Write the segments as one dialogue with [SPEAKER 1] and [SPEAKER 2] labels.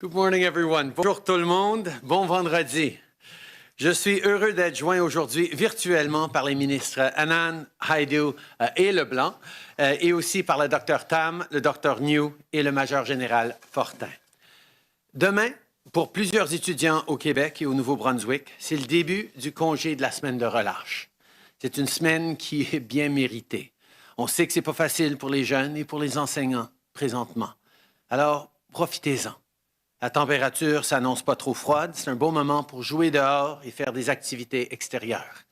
[SPEAKER 1] Good morning, everyone. Bonjour tout le monde. Bon vendredi. Je suis heureux d'être joint aujourd'hui virtuellement par les ministres Anand, Hajdu et Leblanc, et aussi par le Dr Tam, le Dr New et le Major général Fortin. Demain, pour plusieurs étudiants au Québec et au Nouveau-Brunswick, c'est le début du congé de la semaine de relâche. C'est une semaine qui est bien méritée. On sait que c'est pas facile pour les jeunes et pour les enseignants présentement. Alors, profitez-en. La température s'annonce pas trop froide. C'est un bon moment pour jouer dehors et faire des activités extérieures.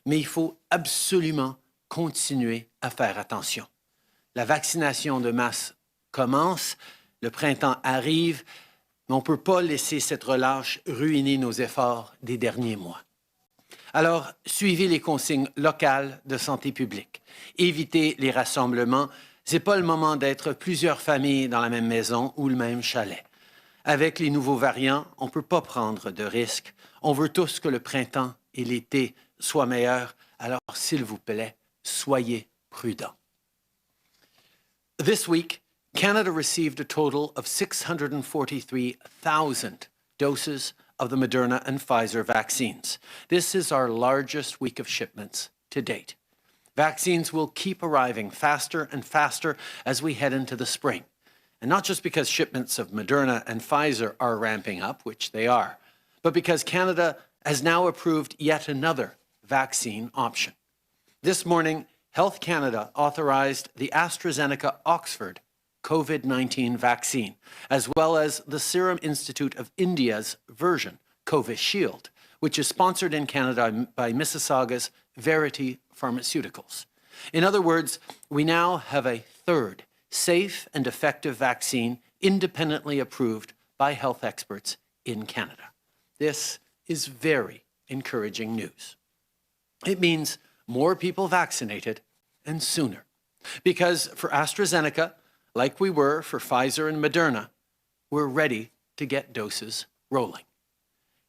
[SPEAKER 1] Mais il faut absolument continuer à faire attention. La vaccination de masse commence, le printemps arrive, mais on ne peut pas laisser cette relâche ruiner nos efforts des derniers mois. Alors, suivez les consignes locales de santé publique. Évitez les rassemblements. Ce n'est pas le moment d'être plusieurs familles dans la même maison ou le même chalet. Avec les nouveaux variants, on ne peut pas prendre de risques. On veut tous que le printemps et l'été soient meilleurs. Alors, s'il vous plaît, soyez prudents. This week, Canada received a total of 643,000 doses of the Moderna and Pfizer vaccines. This is our largest week of shipments to date. Vaccines will keep arriving faster and faster as we head into the spring. And not just because shipments of Moderna and Pfizer are ramping up, which they are, but because Canada has now approved yet another vaccine option. This morning, Health Canada authorized the AstraZeneca Oxford COVID-19 vaccine, as well as the Serum Institute of India's version, Covishield, which is sponsored in Canada by Mississauga's Verity Pharmaceuticals. In other words, we now have a third safe and effective vaccine independently approved by health experts in Canada. This is very encouraging news. It means more people vaccinated and sooner. Because for AstraZeneca, like we were for Pfizer and Moderna, we're ready to get doses rolling.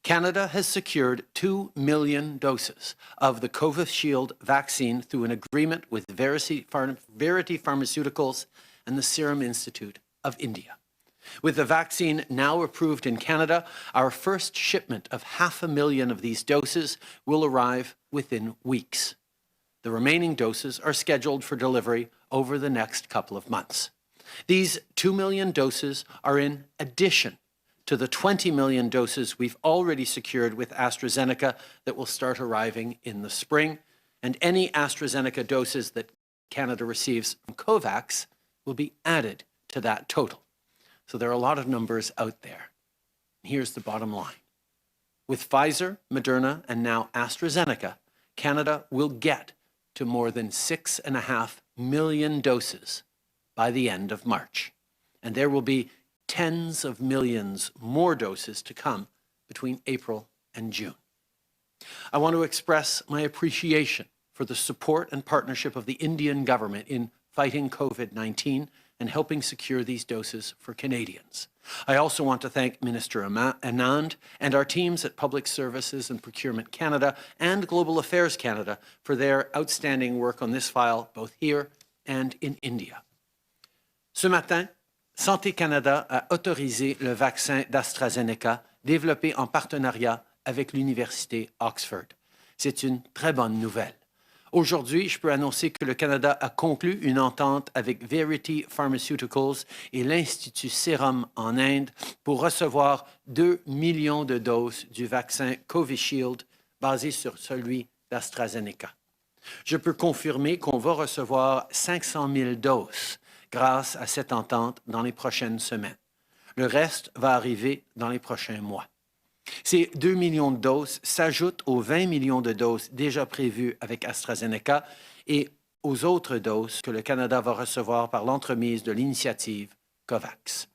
[SPEAKER 1] Canada has secured 2 million doses of the Covishield vaccine through an agreement with Verity Pharmaceuticals and the Serum Institute of India. With the vaccine now approved in Canada, our first shipment of 500,000 of these doses will arrive within weeks. The remaining doses are scheduled for delivery over the next couple of months. These 2 million doses are in addition to the 20 million doses we've already secured with AstraZeneca that will start arriving in the spring, and any AstraZeneca doses that Canada receives from COVAX will be added to that total. So there are a lot of numbers out there. Here's the bottom line. With Pfizer, Moderna, and now AstraZeneca, Canada will get to more than 6.5 million doses by the end of March. And there will be tens of millions more doses to come between April and June. I want to express my appreciation for the support and partnership of the Indian government in fighting COVID-19 and helping secure these doses for Canadians. I also want to thank Minister Anand and our teams at Public Services and Procurement Canada and Global Affairs Canada for their outstanding work on this file, both here and in India. Ce matin, Santé Canada a autorisé le vaccin d'AstraZeneca développé en partenariat avec l'Université Oxford. C'est une très bonne nouvelle. Aujourd'hui, je peux annoncer que le Canada a conclu une entente avec Verity Pharmaceuticals et l'Institut Serum en Inde pour recevoir 2 millions de doses du vaccin Covishield basé sur celui d'AstraZeneca. Je peux confirmer qu'on va recevoir 500 000 doses grâce à cette entente dans les prochaines semaines. Le reste va arriver dans les prochains mois. Ces 2 millions de doses s'ajoutent aux 20 millions de doses déjà prévues avec AstraZeneca et aux autres doses que le Canada va recevoir par l'entremise de l'initiative COVAX.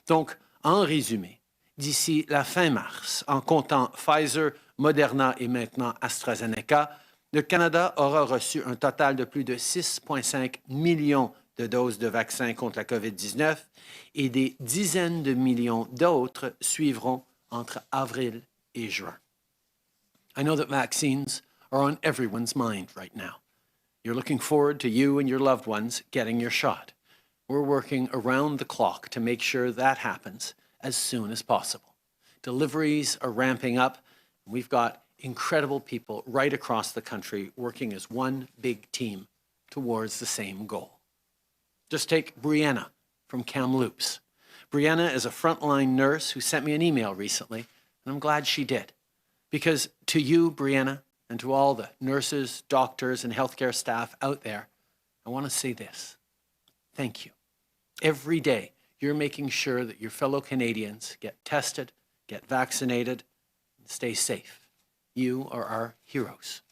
[SPEAKER 1] Donc, en résumé, d'ici la fin mars, en comptant Pfizer, Moderna et maintenant AstraZeneca, le Canada aura reçu un total de plus de 6,5 millions de doses de vaccins contre la COVID-19 et des dizaines de millions d'autres suivront entre avril et juin. I know that vaccines are on everyone's mind right now. You're looking forward to you and your loved ones getting your shot. We're working around the clock to make sure that happens as soon as possible. Deliveries are ramping up. We've got incredible people right across the country working as one big team towards the same goal. Just take Brianna from Kamloops. Brianna is a frontline nurse who sent me an email recently, and I'm glad she did. Because to you, Brianna, and to all the nurses, doctors, and healthcare staff out there, I want to say this. Thank you. Every day, you're making sure that your fellow Canadians get tested, get vaccinated, and stay safe. You are our heroes.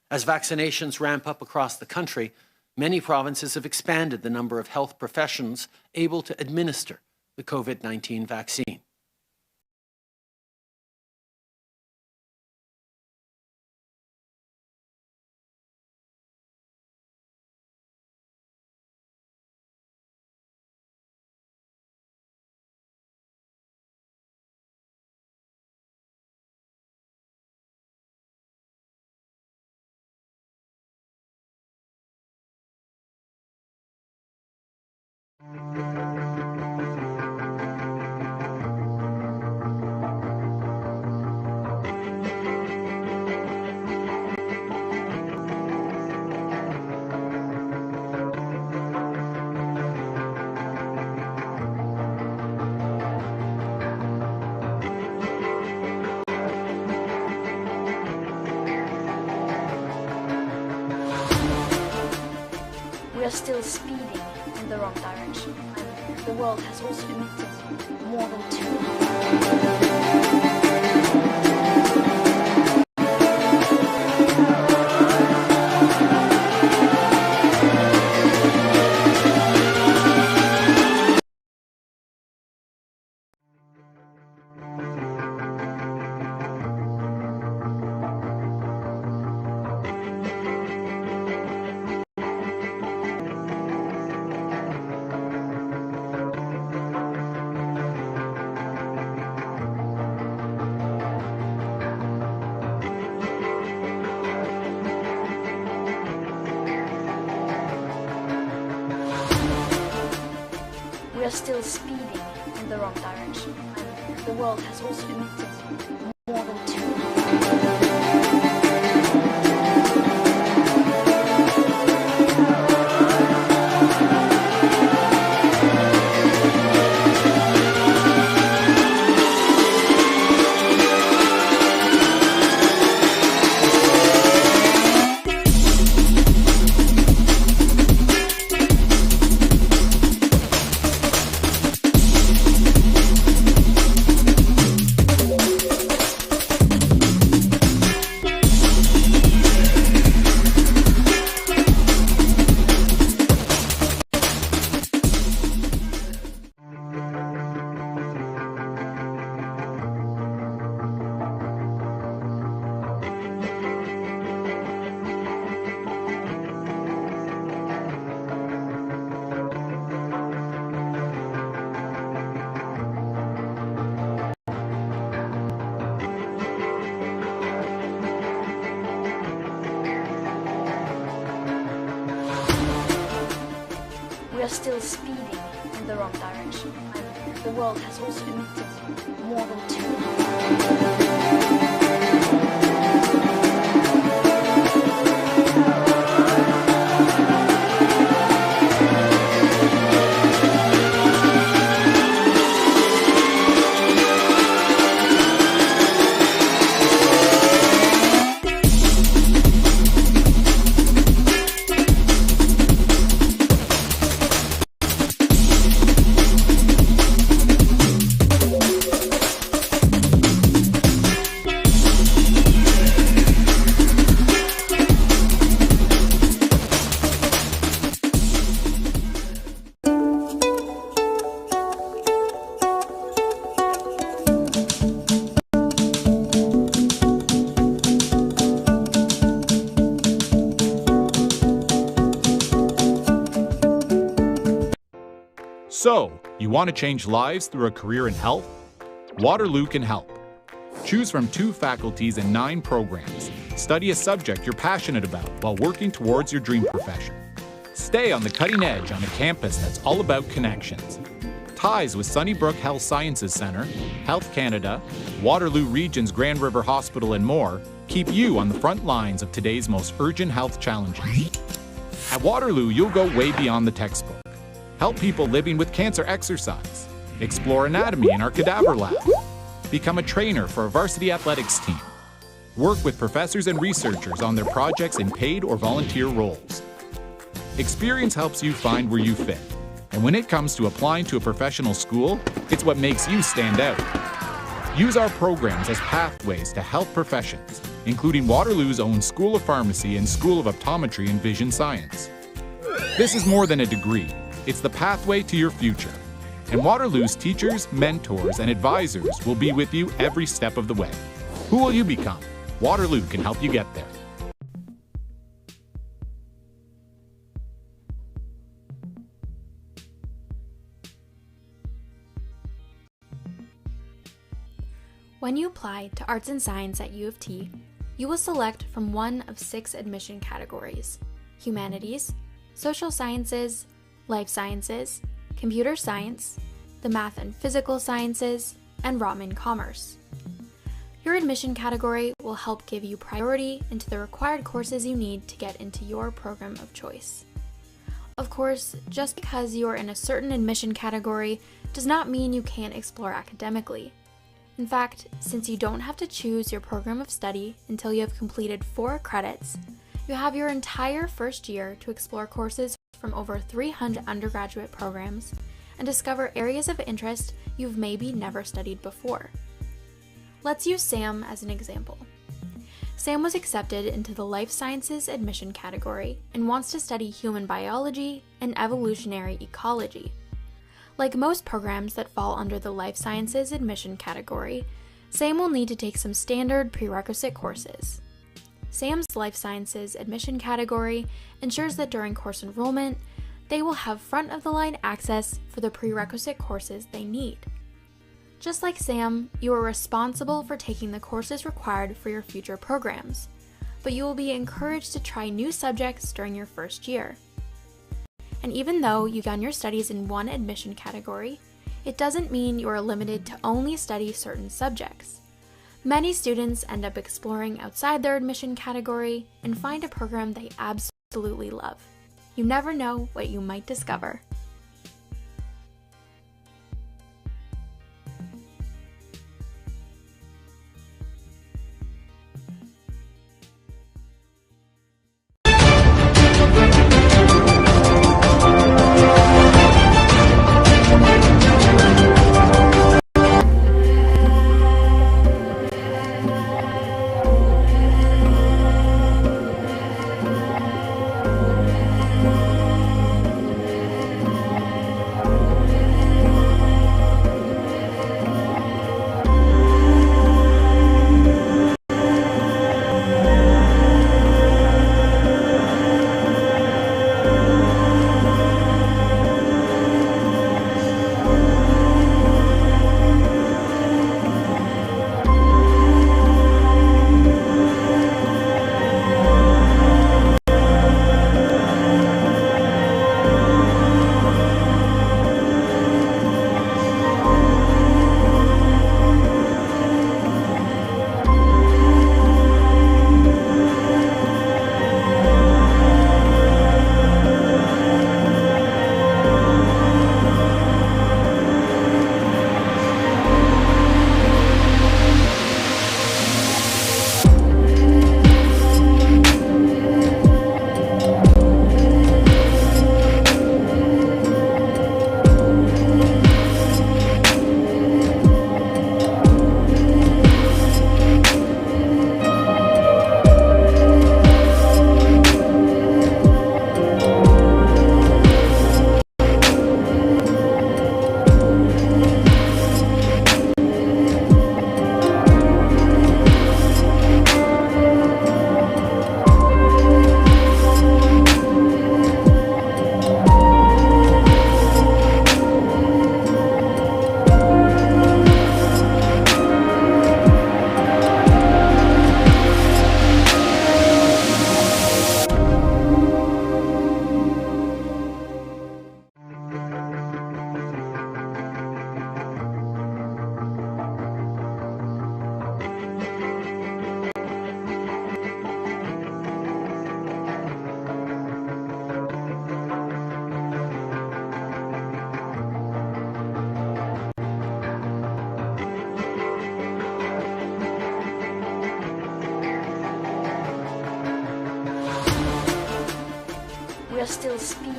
[SPEAKER 1] As vaccinations ramp up across the country, many provinces have expanded the number of health professions able to administer the COVID-19 vaccine.
[SPEAKER 2] We are still speeding in the wrong direction, and the world has also emitted more than 200. We are still speeding in the wrong direction, and the world has also emitted more than 200. We are still speeding in the wrong direction, and the world has also emitted more than 200.
[SPEAKER 3] So, you want to change lives through a career in health? Waterloo can help. Choose from 2 faculties and 9 programs. Study a subject you're passionate about while working towards your dream profession. Stay on the cutting edge on a campus that's all about connections. ties with Sunnybrook Health Sciences Centre, Health Canada, Waterloo Region's Grand River Hospital, and more keep you on the front lines of today's most urgent health challenges. At Waterloo, you'll go way beyond the textbook. Help people living with cancer exercise, explore anatomy in our cadaver lab, become a trainer for a varsity athletics team, work with professors and researchers on their projects in paid or volunteer roles. Experience helps you find where you fit. And when it comes to applying to a professional school, it's what makes you stand out. Use our programs as pathways to health professions, including Waterloo's own School of Pharmacy and School of Optometry and Vision Science. This is more than a degree. It's the pathway to your future. And Waterloo's teachers, mentors, and advisors will be with you every step of the way. Who will you become? Waterloo can help you get there.
[SPEAKER 4] When you apply to Arts and Science at U of T, you will select from one of 6 admission categories: Humanities, Social Sciences, Life Sciences, Computer Science, the Math and Physical Sciences, and Rotman Commerce. Your admission category will help give you priority into the required courses you need to get into your program of choice. Of course, just because you are in a certain admission category does not mean you can't explore academically. In fact, since you don't have to choose your program of study until you have completed 4 credits, you have your entire first year to explore courses from over 300 undergraduate programs and discover areas of interest you've maybe never studied before. Let's use Sam as an example. Sam was accepted into the Life Sciences admission category and wants to study human biology and evolutionary ecology. Like most programs that fall under the Life Sciences admission category, Sam will need to take some standard prerequisite courses. Sam's Life Sciences admission category ensures that during course enrollment, they will have front-of-the-line access for the prerequisite courses they need. Just like Sam, you are responsible for taking the courses required for your future programs, but you will be encouraged to try new subjects during your first year. And even though you've done your studies in one admission category, it doesn't mean you are limited to only study certain subjects. Many students end up exploring outside their admission category and find a program they absolutely love. You never know what you might discover.
[SPEAKER 2] still speeding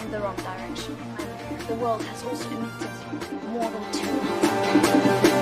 [SPEAKER 2] in the wrong direction, and the world has also emitted more than 200.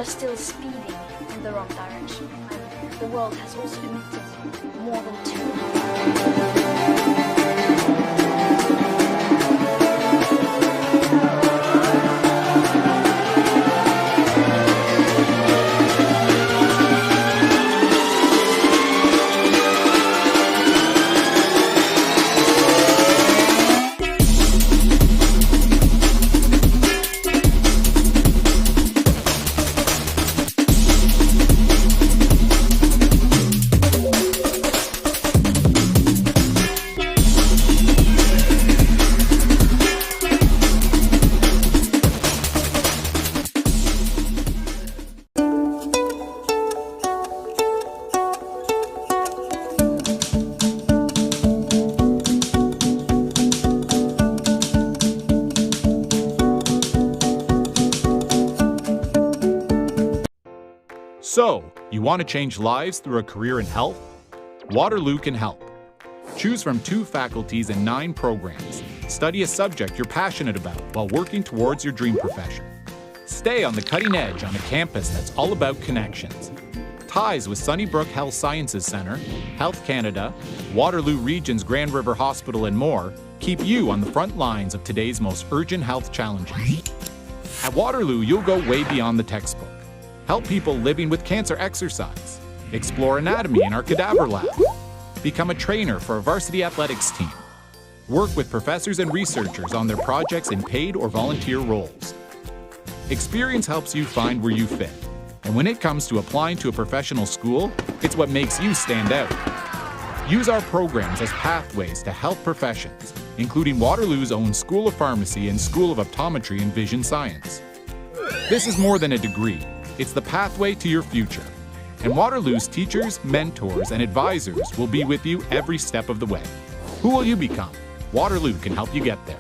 [SPEAKER 2] are still speeding in the wrong direction, and the world has also emitted more than 200.
[SPEAKER 3] So, you want to change lives through a career in health? Waterloo can help. Choose from 2 faculties and 9 programs. Study a subject you're passionate about while working towards your dream profession. Stay on the cutting edge on a campus that's all about connections. Ties with Sunnybrook Health Sciences Centre, Health Canada, Waterloo Region's Grand River Hospital and more keep you on the front lines of today's most urgent health challenges. At Waterloo, you'll go way beyond the textbook. Help people living with cancer exercise. Explore anatomy in our cadaver lab. Become a trainer for a varsity athletics team. Work with professors and researchers on their projects in paid or volunteer roles. Experience helps you find where you fit. And when it comes to applying to a professional school, it's what makes you stand out. Use our programs as pathways to health professions, including Waterloo's own School of Pharmacy and School of Optometry and Vision Science. This is more than a degree. It's the pathway to your future. And Waterloo's teachers, mentors, and advisors will be with you every step of the way. Who will you become? Waterloo can help you get there.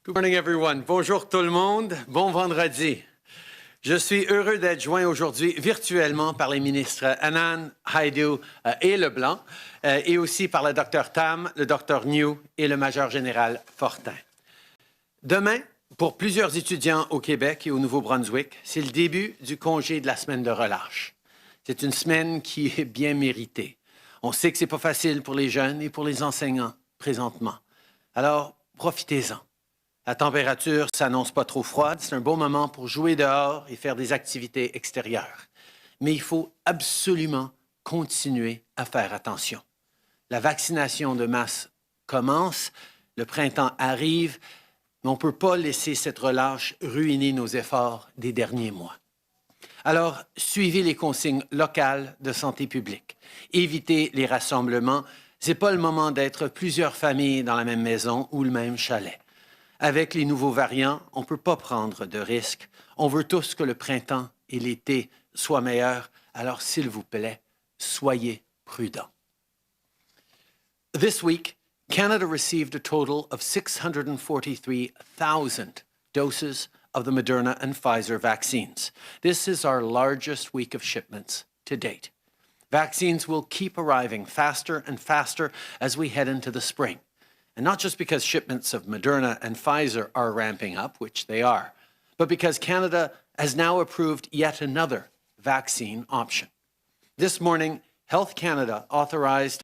[SPEAKER 1] Good morning, everyone. Bonjour tout le monde. Bon vendredi. Je suis heureux d'être joint aujourd'hui virtuellement par les ministres Anand, Haidu et Leblanc, et aussi par le Dr Tam, le Dr New et le Major général Fortin. Demain, pour plusieurs étudiants au Québec et au Nouveau-Brunswick, c'est le début du congé de la semaine de relâche. C'est une semaine qui est bien méritée. On sait que ce n'est pas facile pour les jeunes et pour les enseignants présentement. Alors, profitez-en. La température s'annonce pas trop froide. C'est un bon moment pour jouer dehors et faire des activités extérieures. Mais il faut absolument continuer à faire attention. La vaccination de masse commence, le printemps arrive, mais on ne peut pas laisser cette relâche ruiner nos efforts des derniers mois. Alors, suivez les consignes locales de santé publique. Évitez les rassemblements. Ce n'est pas le moment d'être plusieurs familles dans la même maison ou le même chalet. Avec les nouveaux variants, on ne peut pas prendre de risques. On veut tous que le printemps et l'été soient meilleurs. Alors, s'il vous plaît, soyez prudents. This week, Canada received a total of 643,000 doses of the Moderna and Pfizer vaccines. This is our largest week of shipments to date. Vaccines will keep arriving faster and faster as we head into the spring. And not just because shipments of Moderna and Pfizer are ramping up, which they are, but because Canada has now approved yet another vaccine option. This morning, Health Canada authorized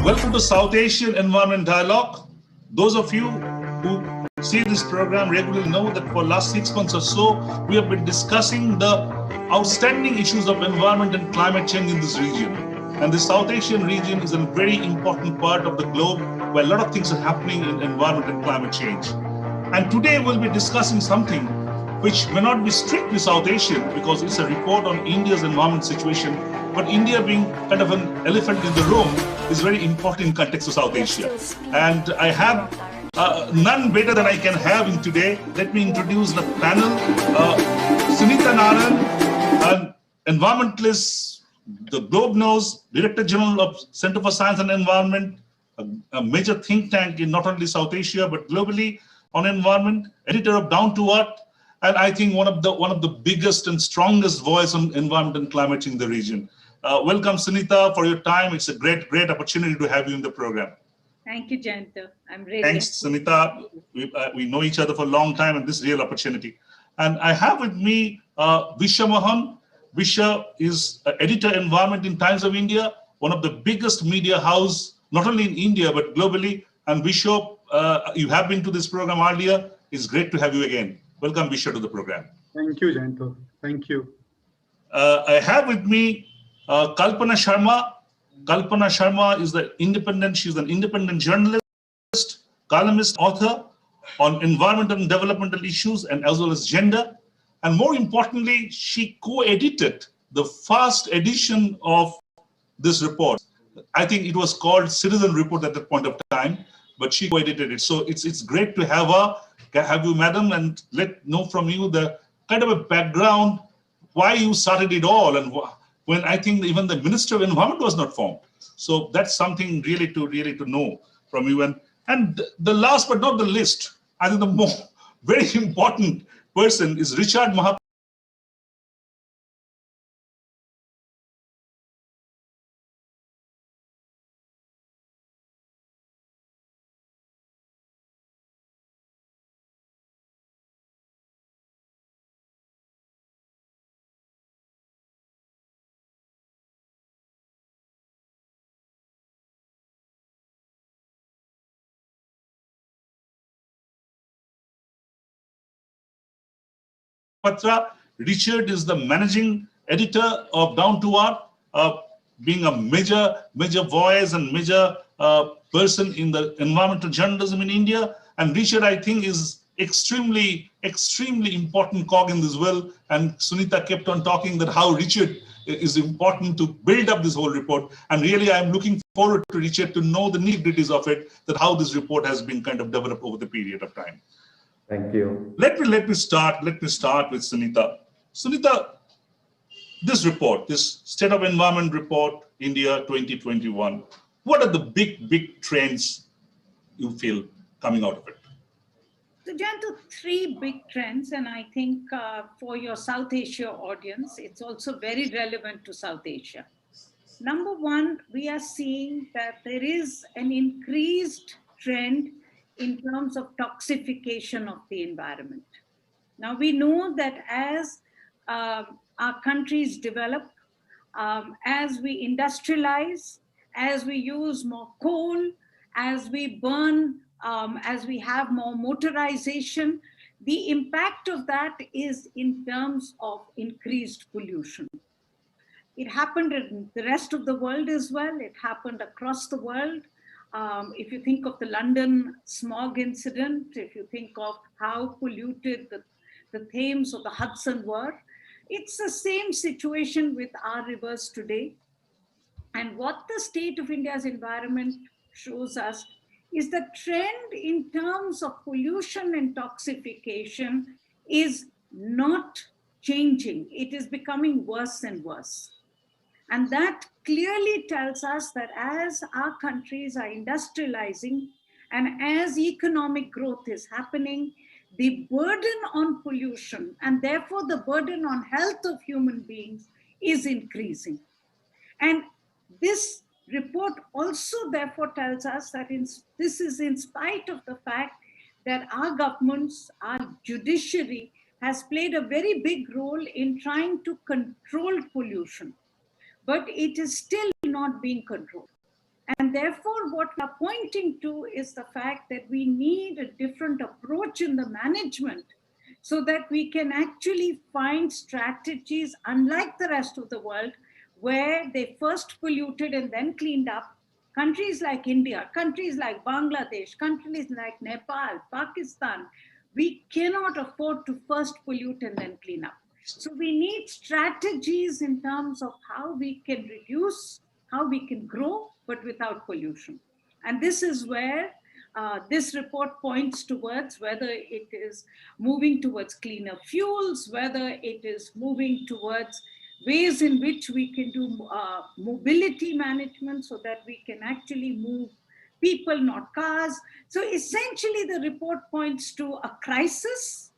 [SPEAKER 5] Welcome to South Asian Environment Dialogue. Those of you who see this program regularly know that for the last 6 months or so, we have been discussing the outstanding issues of environment and climate change in this region. And the South Asian region is a very important part of the globe where a lot of things are happening in environment and climate change. And today we'll be discussing something which may not be strictly South Asian because it's a report on India's environment situation, but India being kind of an elephant in the room is very important in context of South Asia. And I have none better than I can have in today. Let me introduce the panel. Sunita Narayan, an environmentalist, the Globe knows, Director General of Center for Science and Environment, a major think tank in not only South Asia, but globally on environment, editor of Down to Earth, and I think one of the biggest and strongest voice on environment and climate change in the region. Welcome, Sunita, for your time. It's a great opportunity to have you in the program.
[SPEAKER 6] Thank you, Jayanta. I'm really
[SPEAKER 5] Thanks, Sunita. We know each other for a long time, and this is a real opportunity. And I have with me Visha Mohan. Visha is editor environment in Times of India, one of the biggest media house, not only in India, but globally. And Visha, you have been to this program earlier. It's great to have you again. Welcome, Visha, to the program.
[SPEAKER 7] Thank you, Jayanta. Thank you.
[SPEAKER 5] I have with me Kalpana Sharma. Kalpana Sharma is she's an independent journalist, columnist, author, on environmental and developmental issues and as well as gender. And more importantly, she co-edited the first edition of this report. I think it was called Citizen Report at that point of time, but she co-edited it. So it's great to have you, madam, and let know from you the kind of a background, why you started it all, and when I think even the Minister of Environment was not formed. So that's something really to know from you. And the last but not the least, I think the very important person is Richard Mahapatra. Richard is the managing editor of Down to Earth, being a major voice and major person in the environmental journalism in India. And Richard, I think, is extremely important cog in this wheel. And Sunita kept on talking that how Richard is important to build up this whole report. And really, I'm looking forward to Richard to know the nitty-gritties of it, that how this report has been kind of developed over the period of time.
[SPEAKER 8] Thank you.
[SPEAKER 5] Let me start with Sunita. Sunita, this report, this State of Environment Report, India 2021, what are the big trends you feel coming out of it?
[SPEAKER 6] So, Janto, three big trends, and I think for your South Asia audience, it's also very relevant to South Asia. Number one, we are seeing that there is an increased trend in terms of toxification of the environment. Now, we know that as our countries develop, as we industrialize, as we use more coal, as we burn, as we have more motorization, the impact of that is in terms of increased pollution. It happened in the rest of the world as well. It happened across the world. If you think of the London smog incident, if you think of how polluted the Thames or the Hudson were, it's the same situation with our rivers today. And what the state of India's environment shows us is the trend in terms of pollution and toxification is not changing. It is becoming worse and worse. And that clearly tells us that as our countries are industrializing and as economic growth is happening, the burden on pollution and therefore the burden on health of human beings is increasing. And this report also therefore tells us that this is in spite of the fact that our governments, our judiciary has played a very big role in trying to control pollution, but it is still not being controlled. And therefore, what we are pointing to is the fact that we need a different approach in the management so that we can actually find strategies, unlike the rest of the world, where they first polluted and then cleaned up. Countries like India, countries like Bangladesh, countries like Nepal, Pakistan, we cannot afford to first pollute and then clean up. So we need strategies in terms of how we can reduce, how we can grow, but without pollution. And this is where this report points towards, whether it is moving towards cleaner fuels, whether it is moving towards ways in which we can do mobility management so that we can actually move people, not cars. So essentially the report points to a crisis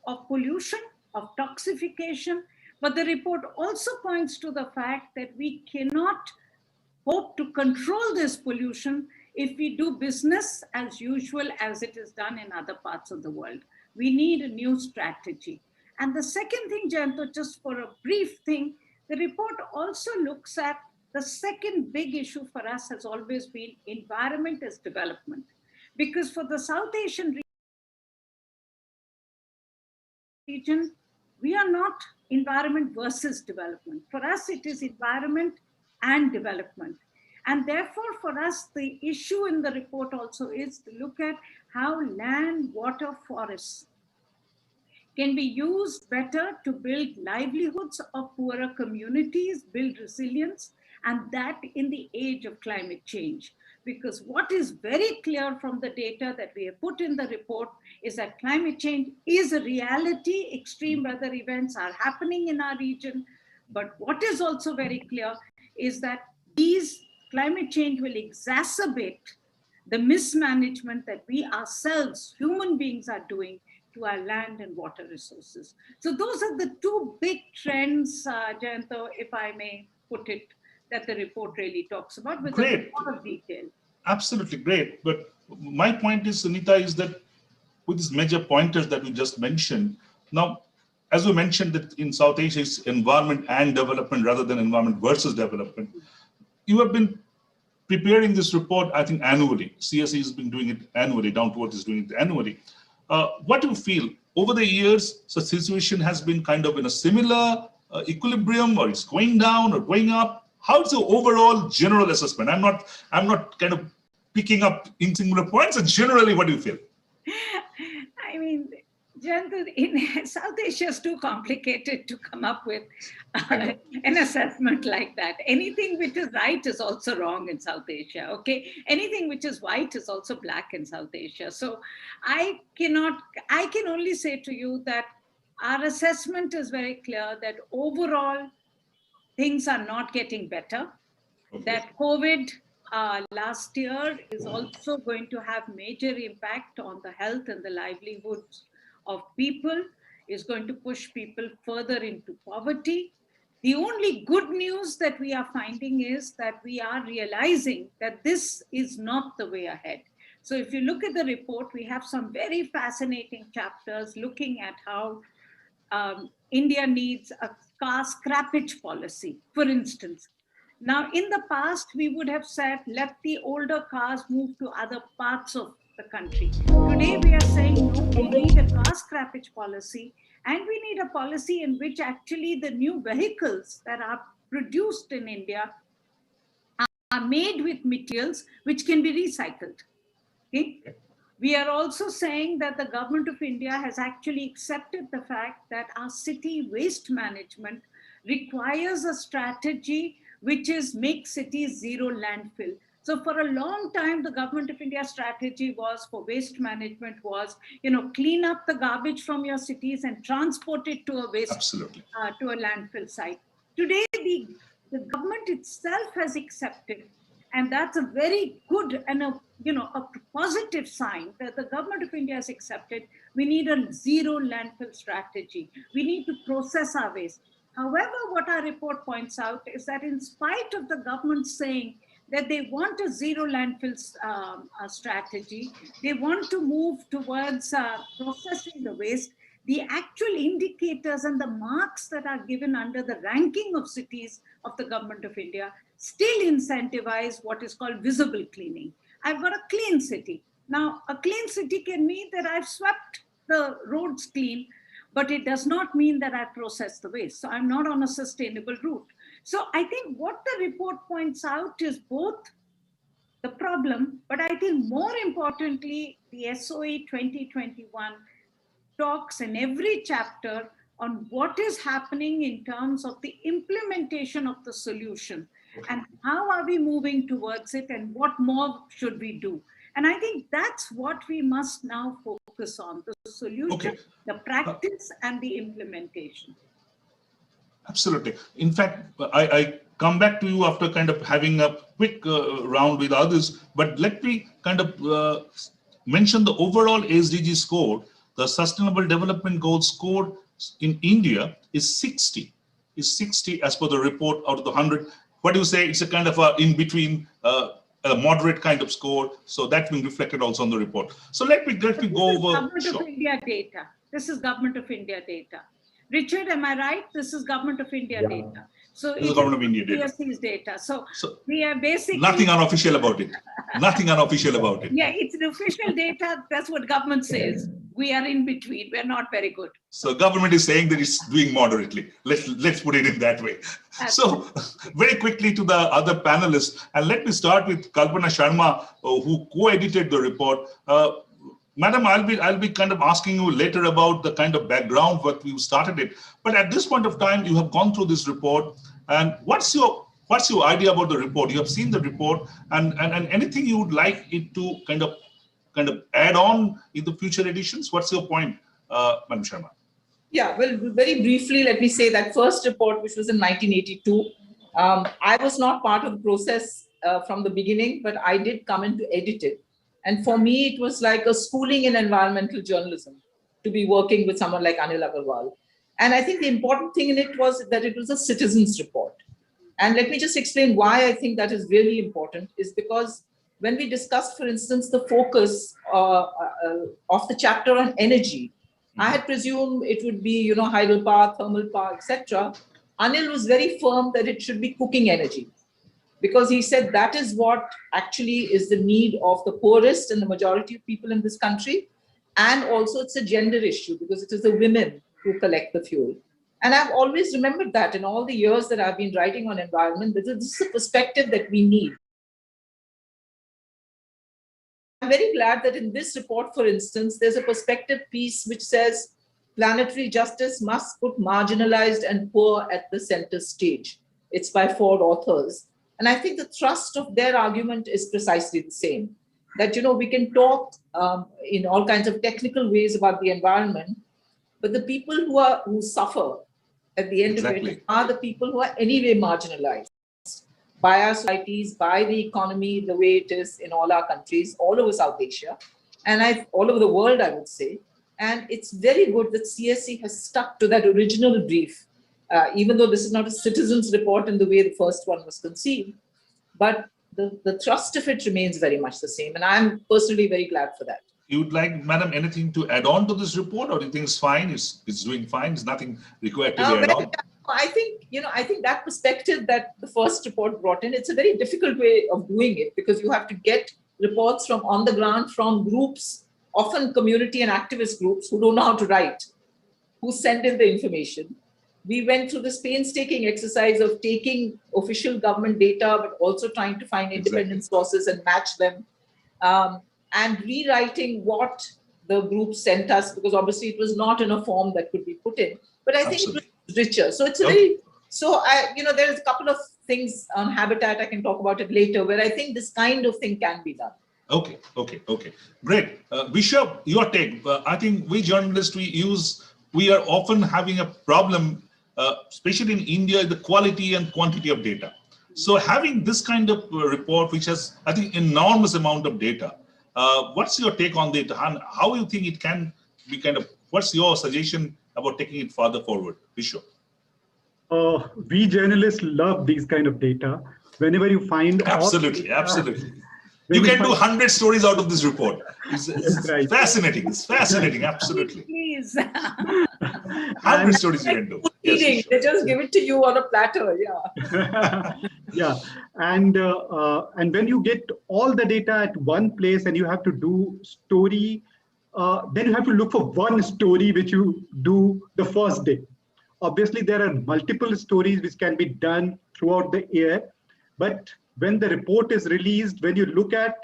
[SPEAKER 6] of pollution, of toxification, but the report also points to the fact that we cannot hope to control this pollution if we do business as usual as it is done in other parts of the world. We need a new strategy. And the second thing, Janto, just for a brief thing, the report also looks at the second big issue for us has always been environment as development. Because for the South Asian region, we are not environment versus development. For us, it is environment and development. And therefore, for us, the issue in the report also is to look at how land, water, forests can be used better to build livelihoods of poorer communities, build resilience, and that in the age of climate change. Because what is very clear from the data that we have put in the report is that climate change is a reality. Extreme weather events are happening in our region. But what is also very clear is that these climate change will exacerbate the mismanagement that we ourselves, human beings, are doing to our land and water resources. So those are the two big trends, Jayanto, if I may put it, that the report really talks about with a lot of detail.
[SPEAKER 5] Absolutely great. But my point is, Sunita, is that with these major pointers that we just mentioned, now, as we mentioned that in South Asia, it's environment and development rather than environment versus development. You have been preparing this report, I think, annually. CSE has been doing it annually, Down to Earth is doing it annually. What do you feel over the years? So the situation has been kind of in a similar equilibrium, or it's going down or going up? How's the overall general assessment? I'm not kind of picking up in singular points, and generally, what do you feel?
[SPEAKER 6] I mean, Jayanto, in South Asia is too complicated to come up with an assessment like that. Anything which is right is also wrong in South Asia, okay? Anything which is white is also black in South Asia. So I can only say to you that our assessment is very clear that overall things are not getting better, that COVID last year is also going to have major impact on the health and the livelihoods of people, is going to push people further into poverty. The only good news that we are finding is that we are realizing that this is not the way ahead. So if you look at the report, we have some very fascinating chapters looking at how India needs a car scrappage policy, for instance. Now, in the past, we would have said, let the older cars move to other parts of the country. Today, we are saying, no, we need a car scrappage policy, and we need a policy in which actually the new vehicles that are produced in India are made with materials which can be recycled. Okay? We are also saying that the government of India has actually accepted the fact that our city waste management requires a strategy which is make cities zero landfill. So for a long time, the government of India strategy was for waste management was, clean up the garbage from your cities and transport it to a to a landfill site. Today, the government itself has accepted, and that's a very good and a positive sign that the government of India has accepted. We need a zero landfill strategy. We need to process our waste. However, what our report points out is that in spite of the government saying that they want a zero landfill strategy, they want to move towards processing the waste, the actual indicators and the marks that are given under the ranking of cities of the government of India still incentivize what is called visible cleaning. I've got a clean city. Now, a clean city can mean that I've swept the roads clean, but it does not mean that I process the waste. So I'm not on a sustainable route. So I think what the report points out is both the problem, but I think more importantly, the SOE 2021 talks in every chapter on what is happening in terms of the implementation of the solution and how are we moving towards it and what more should we do. And I think that's what we must now focus on, the solution, the practice, and the implementation.
[SPEAKER 5] Absolutely. In fact, I come back to you after kind of having a quick round with others, but let me kind of mention the overall SDG score. The Sustainable Development Goals score in India is 60. Is 60 as per the report out of the 100. What do you say? It's a kind of a in between. A moderate kind of score, so that's been reflected also on the report. So let me go over.
[SPEAKER 6] Government of India data. This is Government of India data. Richard, am I right? This is Government of India data. So
[SPEAKER 5] this is Government of India data.
[SPEAKER 6] PSC's data. So we are basically
[SPEAKER 5] nothing unofficial about it. Nothing unofficial about it.
[SPEAKER 6] Yeah, it's the official data. That's what government says. We are in between. We're not very good.
[SPEAKER 5] So government is saying that it's doing moderately. Let's put it in that way. So very quickly to the other panelists, and let me start with Kalpana Sharma, who co-edited the report. Madam, I'll be kind of asking you later about the kind of background what you started it. But at this point of time, you have gone through this report, and what's your idea about the report? You have seen the report, and anything you would like it to kind of add on in the future editions? What's your point, Madam Sharma?
[SPEAKER 8] Yeah, well, very briefly, let me say that first report, which was in 1982, I was not part of the process from the beginning, but I did come in to edit it. And for me, it was like a schooling in environmental journalism to be working with someone like Anil Agarwal. And I think the important thing in it was that it was a citizens report. And let me just explain why I think that is really important, is because when we discussed, for instance, the focus of the chapter on energy, I had presumed it would be, hydropower, thermal power, etc. Anil was very firm that it should be cooking energy, because he said that is what actually is the need of the poorest and the majority of people in this country. And also it's a gender issue, because it is the women who collect the fuel. And I've always remembered that in all the years that I've been writing on environment, this is a perspective that we need. I'm very glad that in this report, for instance, there's a perspective piece which says planetary justice must put marginalized and poor at the center stage. It's by 4 authors. And I think the thrust of their argument is precisely the same. That, we can talk in all kinds of technical ways about the environment, but the people who suffer at the end of it are the people who are anyway marginalized by our societies, by the economy, the way it is in all our countries, all over South Asia, and all over the world, I would say. And it's very good that CSE has stuck to that original brief, even though this is not a citizens report in the way the first one was conceived, but the thrust of it remains very much the same. And I'm personally very glad for that.
[SPEAKER 5] You'd like, Madam, anything to add on to this report, or do you think it's fine? It's doing fine. There's nothing required to be added on.
[SPEAKER 8] I think that perspective that the first report brought in, it's a very difficult way of doing it, because you have to get reports from on the ground from groups, often community and activist groups who don't know how to write, who send in the information. We went through this painstaking exercise of taking official government data, but also trying to find independent sources and match them, and rewriting what the group sent us, because obviously it was not in a form that could be put in. But I think it was richer. So it's a very, there's a couple of things on habitat, I can talk about it later, where I think this kind of thing can be done.
[SPEAKER 5] Okay. Great. Bishop, your take. I think we journalists, we are often having a problem, especially in India, the quality and quantity of data. So having this kind of report, which has, I think, enormous amount of data, what's your take on it? How you think it can be what's your suggestion about taking it further forward, Bishop?
[SPEAKER 7] We journalists love these kind of data. Whenever you find
[SPEAKER 5] absolutely. You can do 100 stories out of this report. It's
[SPEAKER 7] right.
[SPEAKER 5] Fascinating. It's fascinating. Absolutely.
[SPEAKER 6] Please.
[SPEAKER 5] 100 stories you can do.
[SPEAKER 8] Yes, they just give it to you on a platter. Yeah.
[SPEAKER 7] Yeah. And when you get all the data at one place and you have to do story, then you have to look for one story which you do the first day. Obviously, there are multiple stories which can be done throughout the year, but when the report is released, when you look at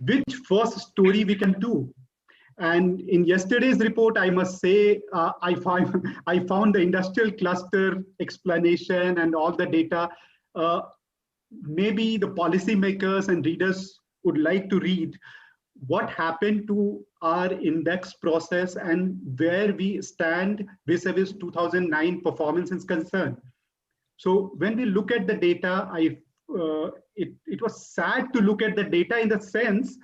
[SPEAKER 7] which first story we can do. And in yesterday's report, I must say, I found the industrial cluster explanation and all the data. Maybe the policymakers and readers would like to read what happened to our index process and where we stand vis-a-vis 2009 performance is concerned. So when we look at the data, it was sad to look at the data in the sense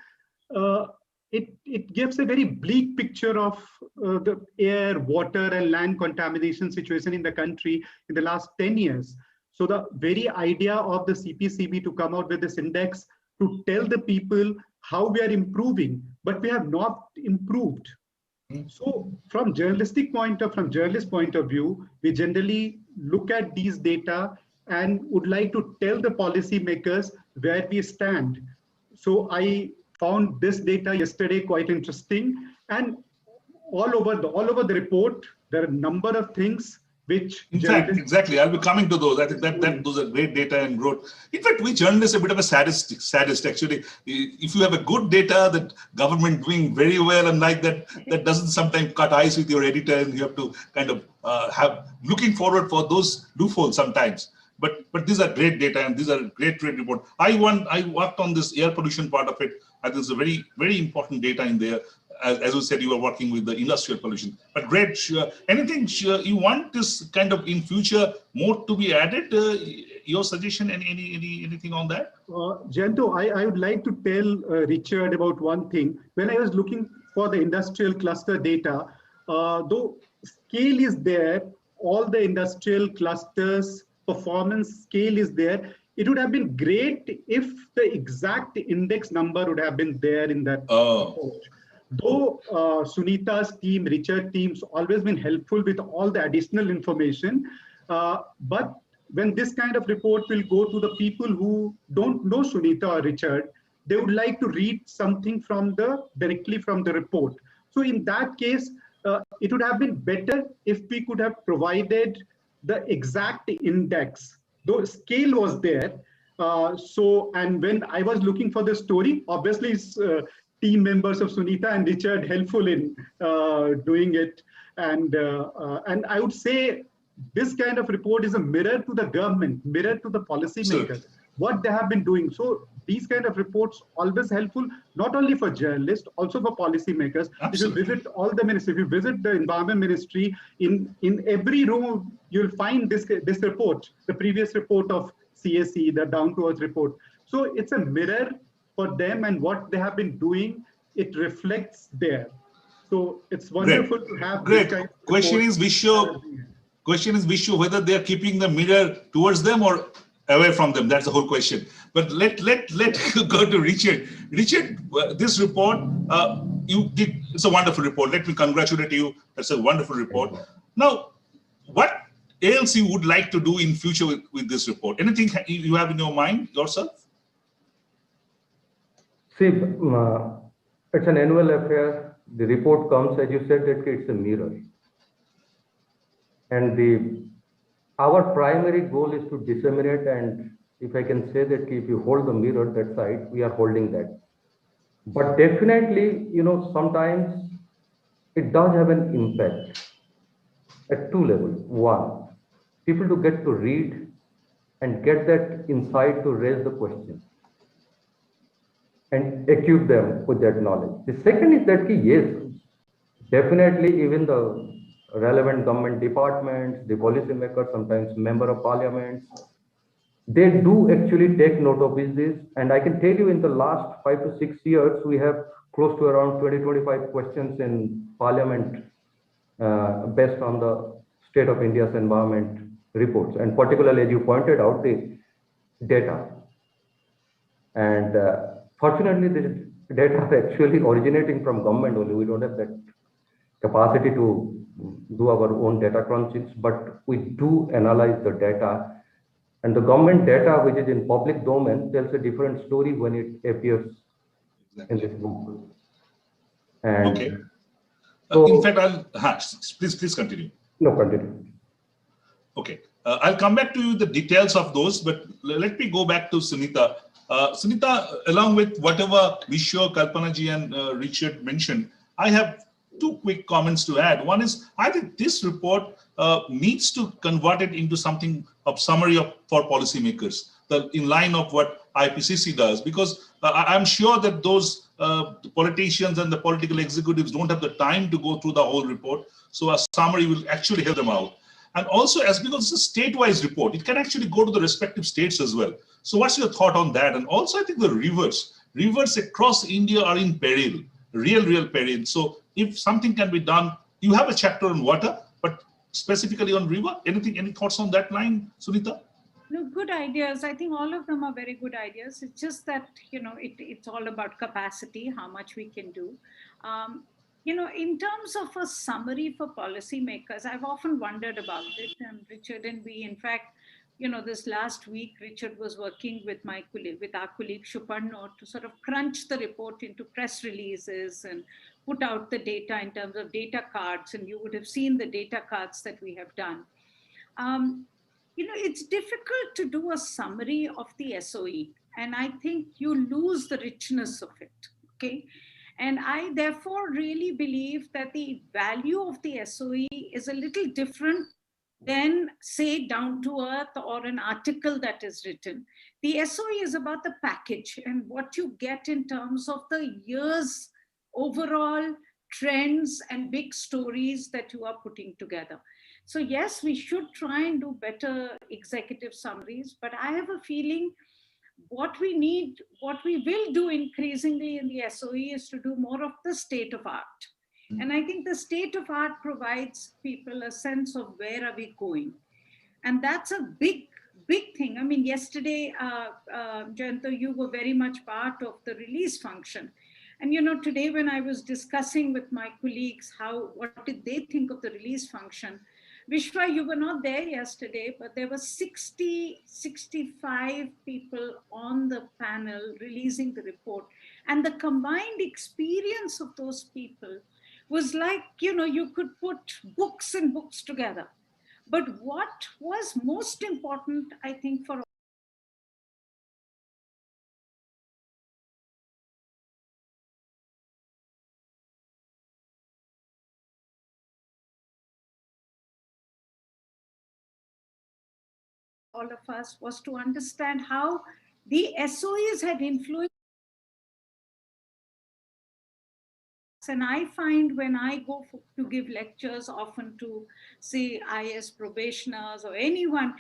[SPEAKER 7] it gives a very bleak picture of the air, water, and land contamination situation in the country in the last 10 years. So the very idea of the CPCB to come out with this index to tell the people how we are improving, but we have not improved. So from journalist point of view, we generally look at these data and would like to tell the policymakers where we stand. So I found this data yesterday quite interesting. And all over the report, there are a number of things which
[SPEAKER 5] in fact, exactly. I'll be coming to those. I think that those are great data and growth. In fact, we journalists are a bit of a sadist actually. If you have a good data that government doing very well and like that, that doesn't sometimes cut eyes with your editor, and you have to kind of have looking forward for those loopholes sometimes. But these are great data and these are great report. I worked on this air pollution part of it. I think there's a very important data in there. As you said, you were working with the industrial pollution. But great, anything you want this kind of in future more to be added? Your suggestion, anything on that?
[SPEAKER 7] Jayanto, I would like to tell Richard about one thing. When I was looking for the industrial cluster data, though scale is there, all the industrial clusters performance scale is there, it would have been great if the exact index number would have been there in that report. Though Sunita's team, Richard team's always been helpful with all the additional information, but when this kind of report will go to the people who don't know Sunita or Richard, they would like to read something directly from the report. So in that case, it would have been better if we could have provided the exact index, though scale was there. And when I was looking for the story, obviously team members of Sunita and Richard helpful in doing it. And I would say this kind of report is a mirror to the government, mirror to the policymakers, what they have been doing. So these kind of reports always helpful, not only for journalists, also for policymakers. Absolutely. If you visit all the ministries, if you visit the Environment Ministry, in every room, you'll find this report, the previous report of CSE, the Down to Earth report. So it's a mirror for them, and what they have been doing, it reflects there. So it's wonderful to have
[SPEAKER 5] great.
[SPEAKER 7] This kind of
[SPEAKER 5] Question is, Vishu, whether they are keeping the mirror towards them or away from them. That's the whole question. But let go to Richard. Richard, this report you did. It's a wonderful report. Let me congratulate you. That's a wonderful report. Now, what else you would like to do in future with this report? Anything you have in your mind yourself?
[SPEAKER 9] See, it's an annual affair. The report comes, as you said, that it's a mirror. And our primary goal is to disseminate, and if I can say that if you hold the mirror that side, we are holding that. But definitely, sometimes it does have an impact at two levels. One, people to get to read and get that insight to raise the question and equip them with that knowledge. The second is that, yes, definitely even the relevant government departments, the policymakers, sometimes member of parliament, they do actually take note of this. And I can tell you in the last 5 to 6 years, we have close to around 20-25 questions in parliament based on the State of India's environment reports. And particularly, as you pointed out, the data. And fortunately, the data are actually originating from government only. We don't have that capacity to do our own data crunching, but we do analyze the data. And the government data, which is in public domain, tells a different story when it appears in this book. And
[SPEAKER 5] okay.
[SPEAKER 9] So,
[SPEAKER 5] in fact, please continue.
[SPEAKER 9] No, continue.
[SPEAKER 5] Okay. I'll come back to you the details of those, but let me go back to Sunita. Sunita, along with whatever Vishu, Kalpanaji, and Richard mentioned, I have two quick comments to add. One is, I think this report needs to convert it into something of summary for policymakers, in line of what IPCC does, because I'm sure that those politicians and the political executives don't have the time to go through the whole report. So a summary will actually help them out. And also, because it's a state-wise report, it can actually go to the respective states as well. So what's your thought on that? And also, I think the rivers across India are in peril, real peril. So if something can be done, you have a chapter on water, but specifically on river, any thoughts on that line, Sunita?
[SPEAKER 6] No, good ideas. I think all of them are very good ideas. It's just that, it's all about capacity, how much we can do. In terms of a summary for policymakers, I've often wondered about it. And Richard and we, in fact, this last week, Richard was working with our colleague Shuparno to sort of crunch the report into press releases and put out the data in terms of data cards. And you would have seen the data cards that we have done. It's difficult to do a summary of the SOE. And I think you lose the richness of it, okay? And I therefore really believe that the value of the SOE is a little different than, say, down to earth or an article that is written. The SOE is about the package and what you get in terms of the year's overall trends and big stories that you are putting together. So yes, we should try and do better executive summaries, but I have a feeling what we will do increasingly in the SOE is to do more of the state of art. And I think the state of art provides people a sense of where are we going. And that's a big thing. I mean, yesterday, Jayanta, you were very much part of the release function. And today when I was discussing with my colleagues what did they think of the release function, Vishwa, you were not there yesterday, but there were 65 people on the panel releasing the report. And the combined experience of those people was like, you could put books and books together. But what was most important, I think, for all of us was to understand how the SOEs had influenced. And I find when I go to give lectures, often to say IS probationers or anyone,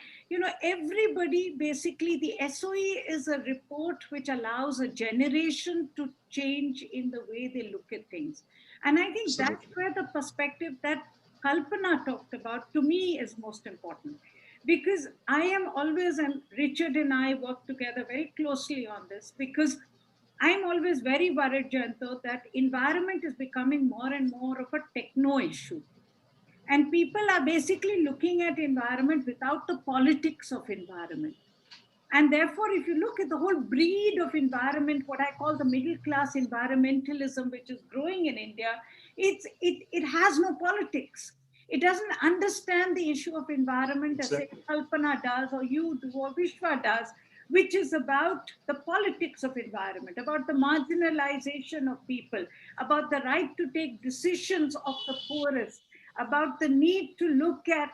[SPEAKER 6] everybody basically, the SOE is a report which allows a generation to change in the way they look at things. And I think that's where the perspective that Kalpana talked about to me is most important. Because I am always, and Richard and I work together very closely on this, because I'm always very worried, Jayanta, that environment is becoming more and more of a techno issue. And people are basically looking at environment without the politics of environment. And therefore, if you look at the whole breed of environment, what I call the middle class environmentalism, which is growing in India, it has no politics. It doesn't understand the issue of environment as Kalpana does, or you do, or Vishwa does, which is about the politics of environment, about the marginalization of people, about the right to take decisions of the poorest, about the need to look at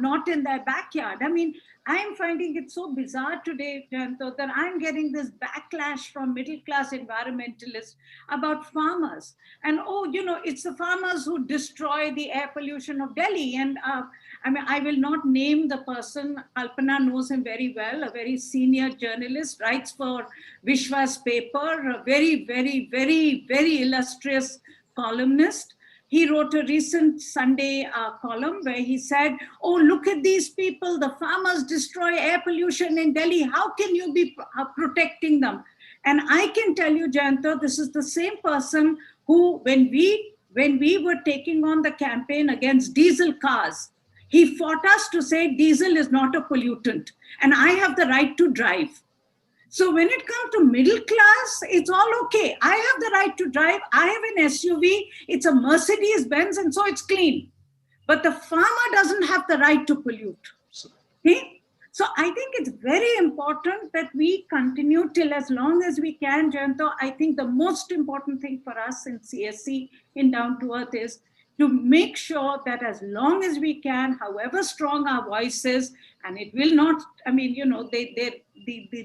[SPEAKER 6] not in their backyard. I mean, I'm finding it so bizarre today, Jayanta, that I'm getting this backlash from middle-class environmentalists about farmers. And, it's the farmers who destroy the air pollution of Delhi. And I will not name the person. Kalpana knows him very well, a very senior journalist, writes for Vishwa's paper, a very, very, very, very illustrious columnist. He wrote a recent Sunday column where he said, oh, look at these people, the farmers destroy air pollution in Delhi. How can you be protecting them? And I can tell you, Jayanta, this is the same person who, when we were taking on the campaign against diesel cars, he fought us to say diesel is not a pollutant and I have the right to drive. So when it comes to middle class, it's all okay. I have the right to drive. I have an SUV. It's a Mercedes-Benz, and so it's clean. But the farmer doesn't have the right to pollute. Okay? So I think it's very important that we continue till as long as we can, Jayanta. I think the most important thing for us in CSC, in Down to Earth, is to make sure that as long as we can, however strong our voice is, and it will not, the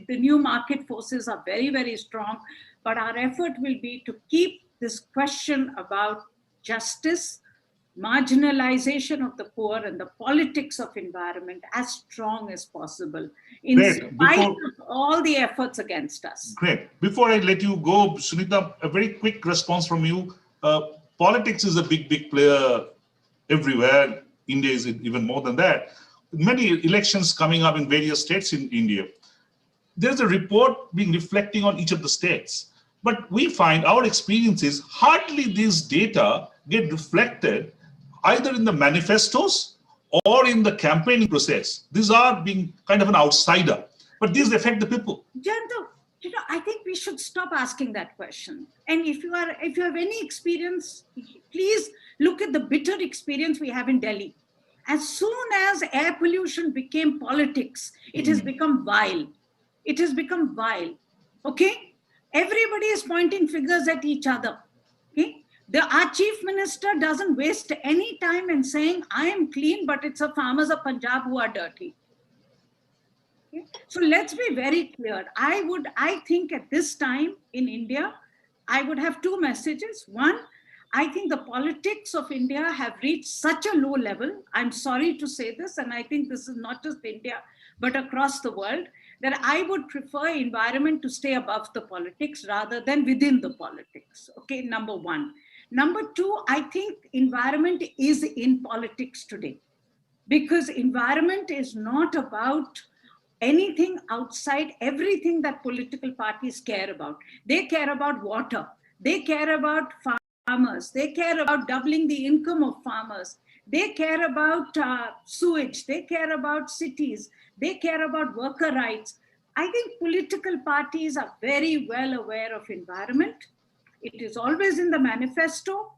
[SPEAKER 6] new market forces are very, very strong, but our effort will be to keep this question about justice, marginalization of the poor, and the politics of environment as strong as possible, in spite of all the efforts against us.
[SPEAKER 5] Great. Before I let you go, Sunita, a very quick response from you. Politics is a big, big player everywhere. India is even more than that. Many elections coming up in various states in India. There's a report being reflecting on each of the states. But we find our experience is hardly these data get reflected either in the manifestos or in the campaigning process. These are being kind of an outsider, but these affect the people.
[SPEAKER 6] Janto, I think we should stop asking that question. And if you have any experience, please look at the bitter experience we have in Delhi. As soon as air pollution became politics, it has become vile. It has become vile. Okay? Everybody is pointing fingers at each other. Okay? Our chief minister doesn't waste any time in saying, I am clean, but it's the farmers of Punjab who are dirty. Okay? So let's be very clear. I think at this time in India, I would have two messages. One, I think the politics of India have reached such a low level. I'm sorry to say this, and I think this is not just India, but across the world, that I would prefer environment to stay above the politics rather than within the politics. Okay, number one. Number two, I think environment is in politics today, because environment is not about anything outside everything that political parties care about. They care about water. They care about farmers. They care about doubling the income of farmers. They care about sewage. They care about cities. They care about worker rights. I think political parties are very well aware of environment. It is always in the manifesto.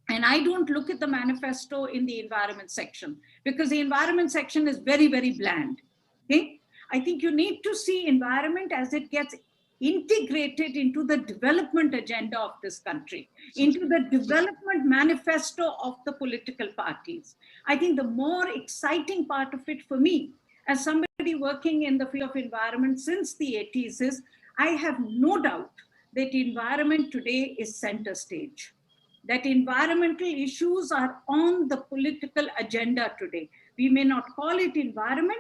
[SPEAKER 6] And I don't look at the manifesto in the environment section, because the environment section is very, very bland. Okay? I think you need to see environment as it gets integrated into the development agenda of this country, into the development manifesto of the political parties. I think the more exciting part of it for me, as somebody working in the field of environment since the 80s, is I have no doubt that environment today is center stage, that environmental issues are on the political agenda today. We may not call it environment,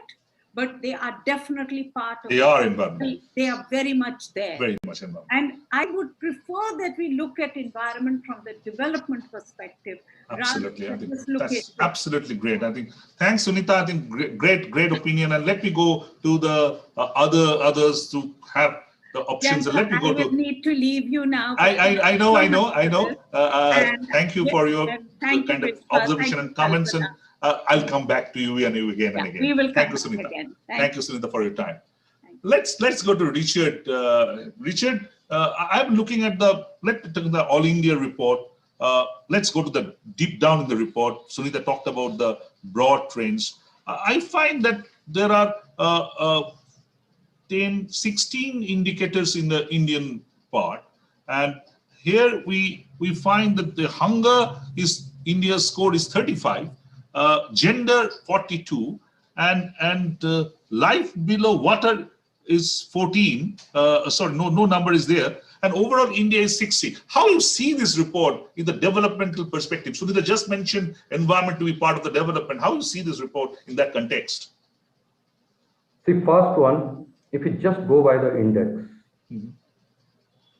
[SPEAKER 6] but they are definitely part of it.
[SPEAKER 5] They are environment.
[SPEAKER 6] They are very much there.
[SPEAKER 5] Very much environment.
[SPEAKER 6] And I would prefer that we look at environment from the development perspective.
[SPEAKER 5] Absolutely.
[SPEAKER 6] Rather
[SPEAKER 5] I
[SPEAKER 6] than
[SPEAKER 5] think
[SPEAKER 6] just look
[SPEAKER 5] that's
[SPEAKER 6] at
[SPEAKER 5] absolutely great. I think, thanks, Sunita. I think great opinion. And let me go to the others to have the options.
[SPEAKER 6] Janto,
[SPEAKER 5] Let me go
[SPEAKER 6] I will
[SPEAKER 5] to.
[SPEAKER 6] need to leave you now.
[SPEAKER 5] I know. Thank you for your
[SPEAKER 6] thank
[SPEAKER 5] kind
[SPEAKER 6] you,
[SPEAKER 5] of
[SPEAKER 6] Vishwas.
[SPEAKER 5] observation
[SPEAKER 6] Thank
[SPEAKER 5] and
[SPEAKER 6] you,
[SPEAKER 5] comments, and
[SPEAKER 6] Kalpana.
[SPEAKER 5] I'll come back to you and you again and again.
[SPEAKER 6] We will
[SPEAKER 5] Thank
[SPEAKER 6] come
[SPEAKER 5] you,
[SPEAKER 6] back
[SPEAKER 5] Sunita.
[SPEAKER 6] again.
[SPEAKER 5] Thank you, Sunita, for your time. Let's go to Richard. Richard, I'm looking at the All India report. Let's go to the deep down in the report. Sunita talked about the broad trends. I find that there are 16 indicators in the Indian part, and here we find that the hunger is India's score is 35, gender 42, and life below water is 14. Sorry, no number is there. And overall, India is 60. How you see this report in the developmental perspective? Sunita just mentioned environment to be part of the development. How you see this report in that context?
[SPEAKER 9] See, first one, if you just go by the index,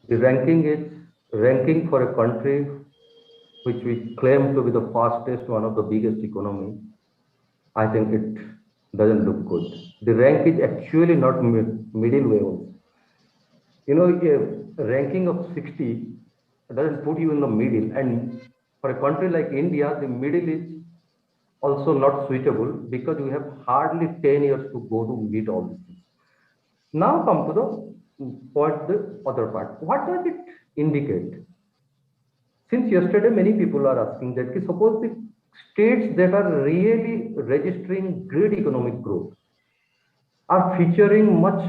[SPEAKER 9] the ranking for a country which we claim to be the fastest, one of the biggest economy. I think it doesn't look good. The rank is actually not middle way. You know, a ranking of 60 doesn't put you in the middle. And for a country like India, the middle is also not suitable because we have hardly 10 years to go to meet all these things. Now come to the other part. What does it indicate? Since yesterday, many people are asking that, suppose the states that are really registering great economic growth are featuring much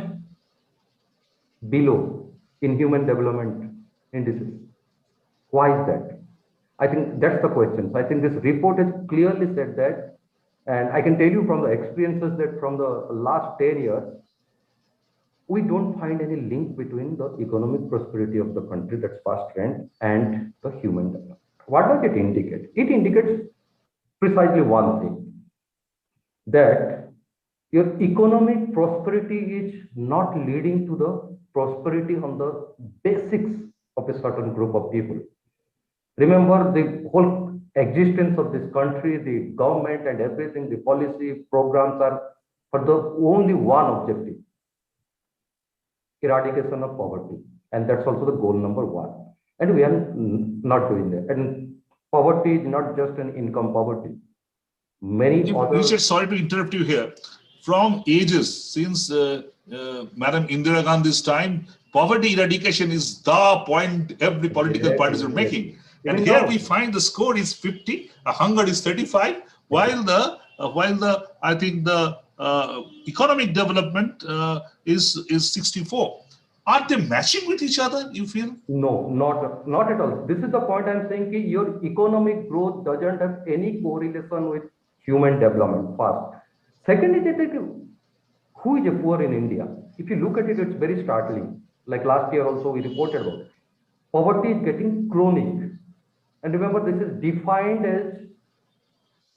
[SPEAKER 9] below in human development indices. Why is that? I think that's the question. So I think this report has clearly said that, and I can tell you from the experiences that from the last 10 years, we don't find any link between the economic prosperity of the country, that's past trend, and the human development. What does it indicate? It indicates precisely one thing, that your economic prosperity is not leading to the prosperity on the basics of a certain group of people. Remember, the whole existence of this country, the government and everything, the policy programs are for the only one objective: eradication of poverty. And that's also the goal number one. And we are not doing that. And poverty is not just an income poverty. Many other...
[SPEAKER 5] Richard, sorry to interrupt you here. From ages, since Madam Indira Gandhi's time, poverty eradication is the point every political parties are making. And
[SPEAKER 9] Even
[SPEAKER 5] here
[SPEAKER 9] now,
[SPEAKER 5] we find the score is 50, hunger is 35, while the I think the economic development is 64. Are they matching with each other, you feel?
[SPEAKER 9] No, not at all. This is the point I'm saying, ki your economic growth doesn't have any correlation with human development, first. Second is that who is a poor in India? If you look at it, it's very startling. Like last year also we reported about. Poverty is getting chronic. And remember, this is defined as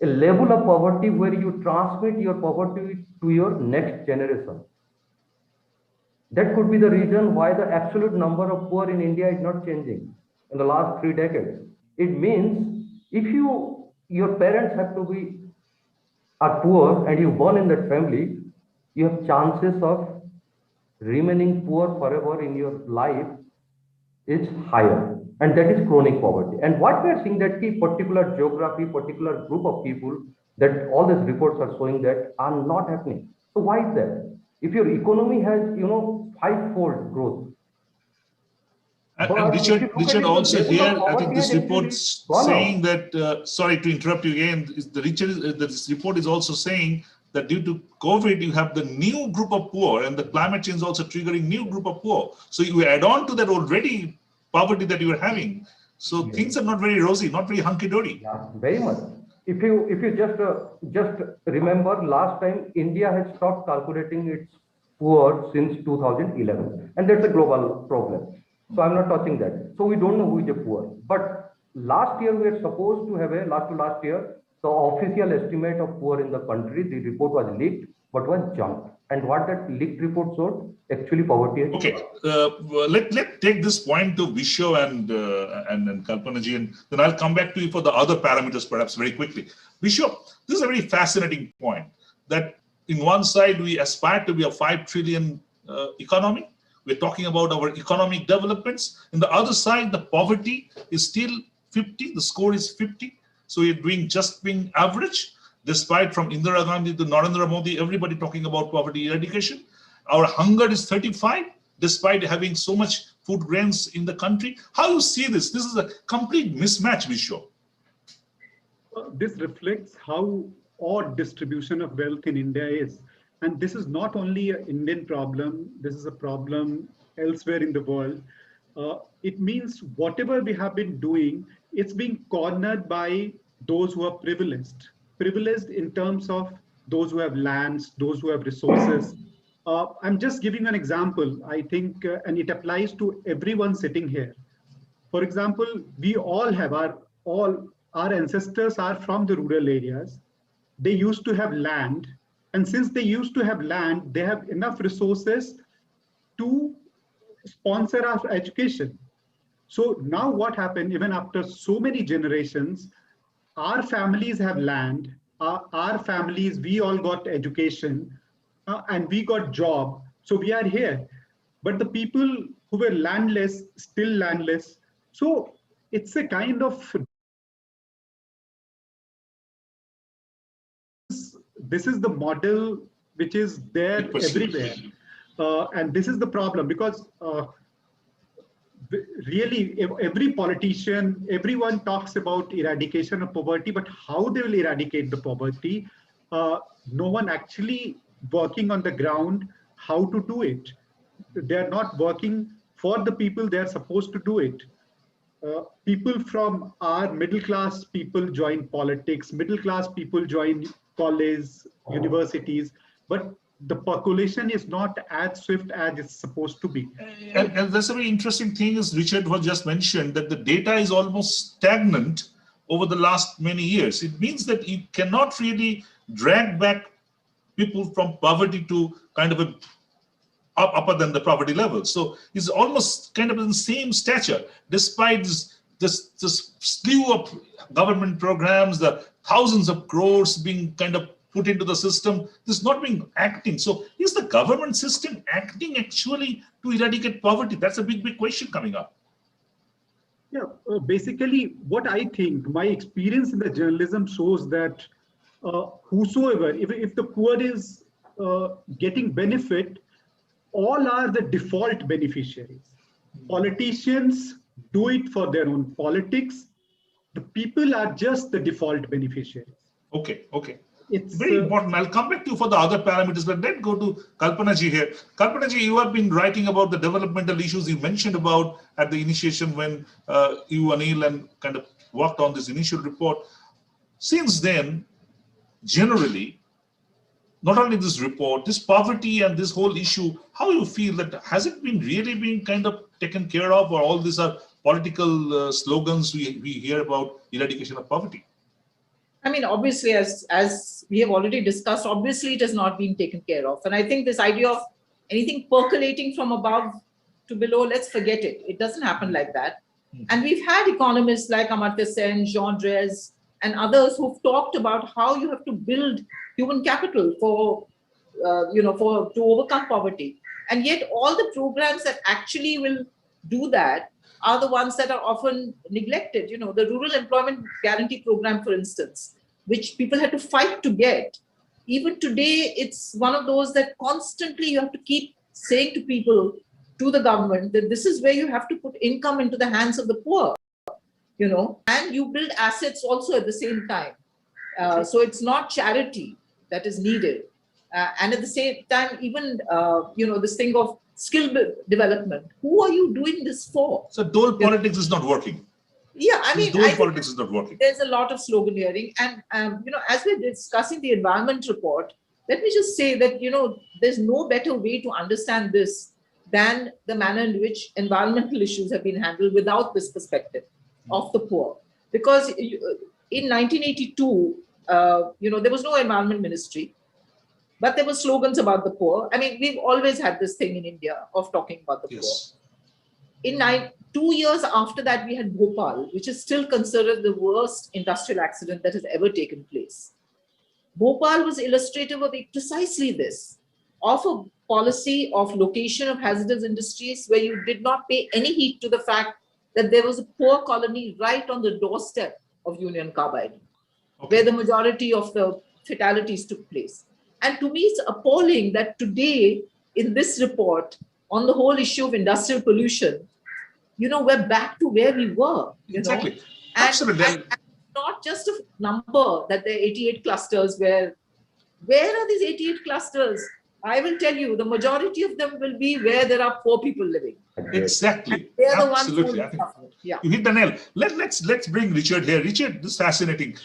[SPEAKER 9] a level of poverty where you transmit your poverty to your next generation. That could be the reason why the absolute number of poor in India is not changing in the last 3 decades. It means if your parents are poor and you born in that family, you have chances of remaining poor forever in your life is higher, and that is chronic poverty. And what we are seeing that particular geography, particular group of people, that all these reports are showing that are not happening. So why is that? If your economy has, 5-fold growth.
[SPEAKER 5] And Richard also here, I think this report saying that, sorry to interrupt you again, this report is also saying that due to COVID, you have the new group of poor, and the climate change is also triggering new group of poor. So you add on to that already poverty that you are having. So things are not very rosy, not very hunky-dory.
[SPEAKER 9] Yeah, very much. If you just remember, last time India had stopped calculating its poor since 2011, and that's a global problem. So I'm not touching that. So we don't know who is the poor. But last year we were supposed to have last year, the official estimate of poor in the country, the report was leaked, but was junked. And what that leaked report showed, actually poverty.
[SPEAKER 5] Okay, let's take this point to Visho and Kalpanaji, and then I'll come back to you for the other parameters perhaps very quickly. Visho, this is a very fascinating point that in one side we aspire to be a 5 trillion economy. We're talking about our economic developments. In the other side, the poverty is still 50, the score is 50. So you're being average, despite from Indira Gandhi to Narendra Modi, everybody talking about poverty eradication. Our hunger is 35, despite having so much food grains in the country. How you see this? This is a complete mismatch, Visho.
[SPEAKER 7] This reflects how odd distribution of wealth in India is. And this is not only an Indian problem, this is a problem elsewhere in the world. It means whatever we have been doing, it's being cornered by those who are privileged. Privileged in terms of those who have lands, those who have resources. I'm just giving an example, I think, and it applies to everyone sitting here. For example, we all have our ancestors are from the rural areas. They used to have land. And since they used to have land, they have enough resources to sponsor our education. So now what happened, even after so many generations, our families have land, our families, we all got education and we got job. So we are here. But the people who were landless, still landless. So it's a kind of, this is the model which is there everywhere. And this is the problem because really every politician, everyone talks about eradication of poverty, but how they will eradicate the poverty, no one actually working on the ground how to do it. They're not working for the people they're supposed to do it. People from our middle class people join politics, middle class people join college, universities, but the population is not as swift as it's supposed to be.
[SPEAKER 5] And that's a very interesting thing, as Richard was just mentioned, that the data is almost stagnant over the last many years. It means that you cannot really drag back people from poverty to kind of upper than the poverty level. So it's almost kind of in the same stature, despite this slew of government programs, the thousands of crores being kind of put into the system. This is not being acting. So is the government system acting actually to eradicate poverty? That's a big question coming up.
[SPEAKER 7] Yeah, basically, what I think, my experience in the journalism shows that whosoever, if the poor is getting benefit, all are the default beneficiaries. Politicians do it for their own politics. The people are just the default beneficiaries.
[SPEAKER 5] Okay, okay.
[SPEAKER 7] It's
[SPEAKER 5] very important. I'll come back to you for the other parameters, but let's go to Kalpana ji here. Kalpana ji, you have been writing about the developmental issues you mentioned about at the initiation when you, Anil, and kind of worked on this initial report. Since then, generally, not only this report, this poverty and this whole issue, how you feel that has it been really been kind of taken care of, or all these are political slogans we hear about eradication of poverty?
[SPEAKER 8] I mean, obviously, as we have already discussed, obviously it has not been taken care of. And I think this idea of anything percolating from above to below, let's forget it. It doesn't happen like that. And we've had economists like Amartya Sen, Jean Drèze, and others who've talked about how you have to build human capital for, to overcome poverty. And yet all the programs that actually will do that are the ones that are often neglected. You know, the Rural Employment Guarantee Program, for instance, which people had to fight to get. Even today, it's one of those that constantly you have to keep saying to people, to the government, that this is where you have to put income into the hands of the poor, you know, and you build assets also at the same time. So it's not charity that is needed. And at the same time, even, this thing of skill development, who are you doing this for?
[SPEAKER 5] So dole politics is not working.
[SPEAKER 8] Yeah, I mean,
[SPEAKER 5] dole politics is not working.
[SPEAKER 8] There's a lot of sloganeering. And, as we're discussing the environment report, let me just say that, there's no better way to understand this than the manner in which environmental issues have been handled without this perspective of the poor. Because in 1982, there was no environment ministry, but there were slogans about the poor. I mean, we've always had this thing in India of talking about the poor. In 2 years after that, we had Bhopal, which is still considered the worst industrial accident that has ever taken place. Bhopal was illustrative of precisely this, of a policy of location of hazardous industries where you did not pay any heed to the fact that there was a poor colony right on the doorstep of Union Carbide, where the majority of the fatalities took place. And to me, it's appalling that today in this report on the whole issue of industrial pollution, we're back to where we were.
[SPEAKER 5] Exactly.
[SPEAKER 8] Absolutely. And not just a number that there are 88 clusters where are these 88 clusters? I will tell you, the majority of them will be where there are poor people living.
[SPEAKER 5] Exactly.
[SPEAKER 8] They are
[SPEAKER 5] Absolutely.
[SPEAKER 8] the ones who
[SPEAKER 5] You hit the nail. Let's bring Richard here. Richard, this is fascinating.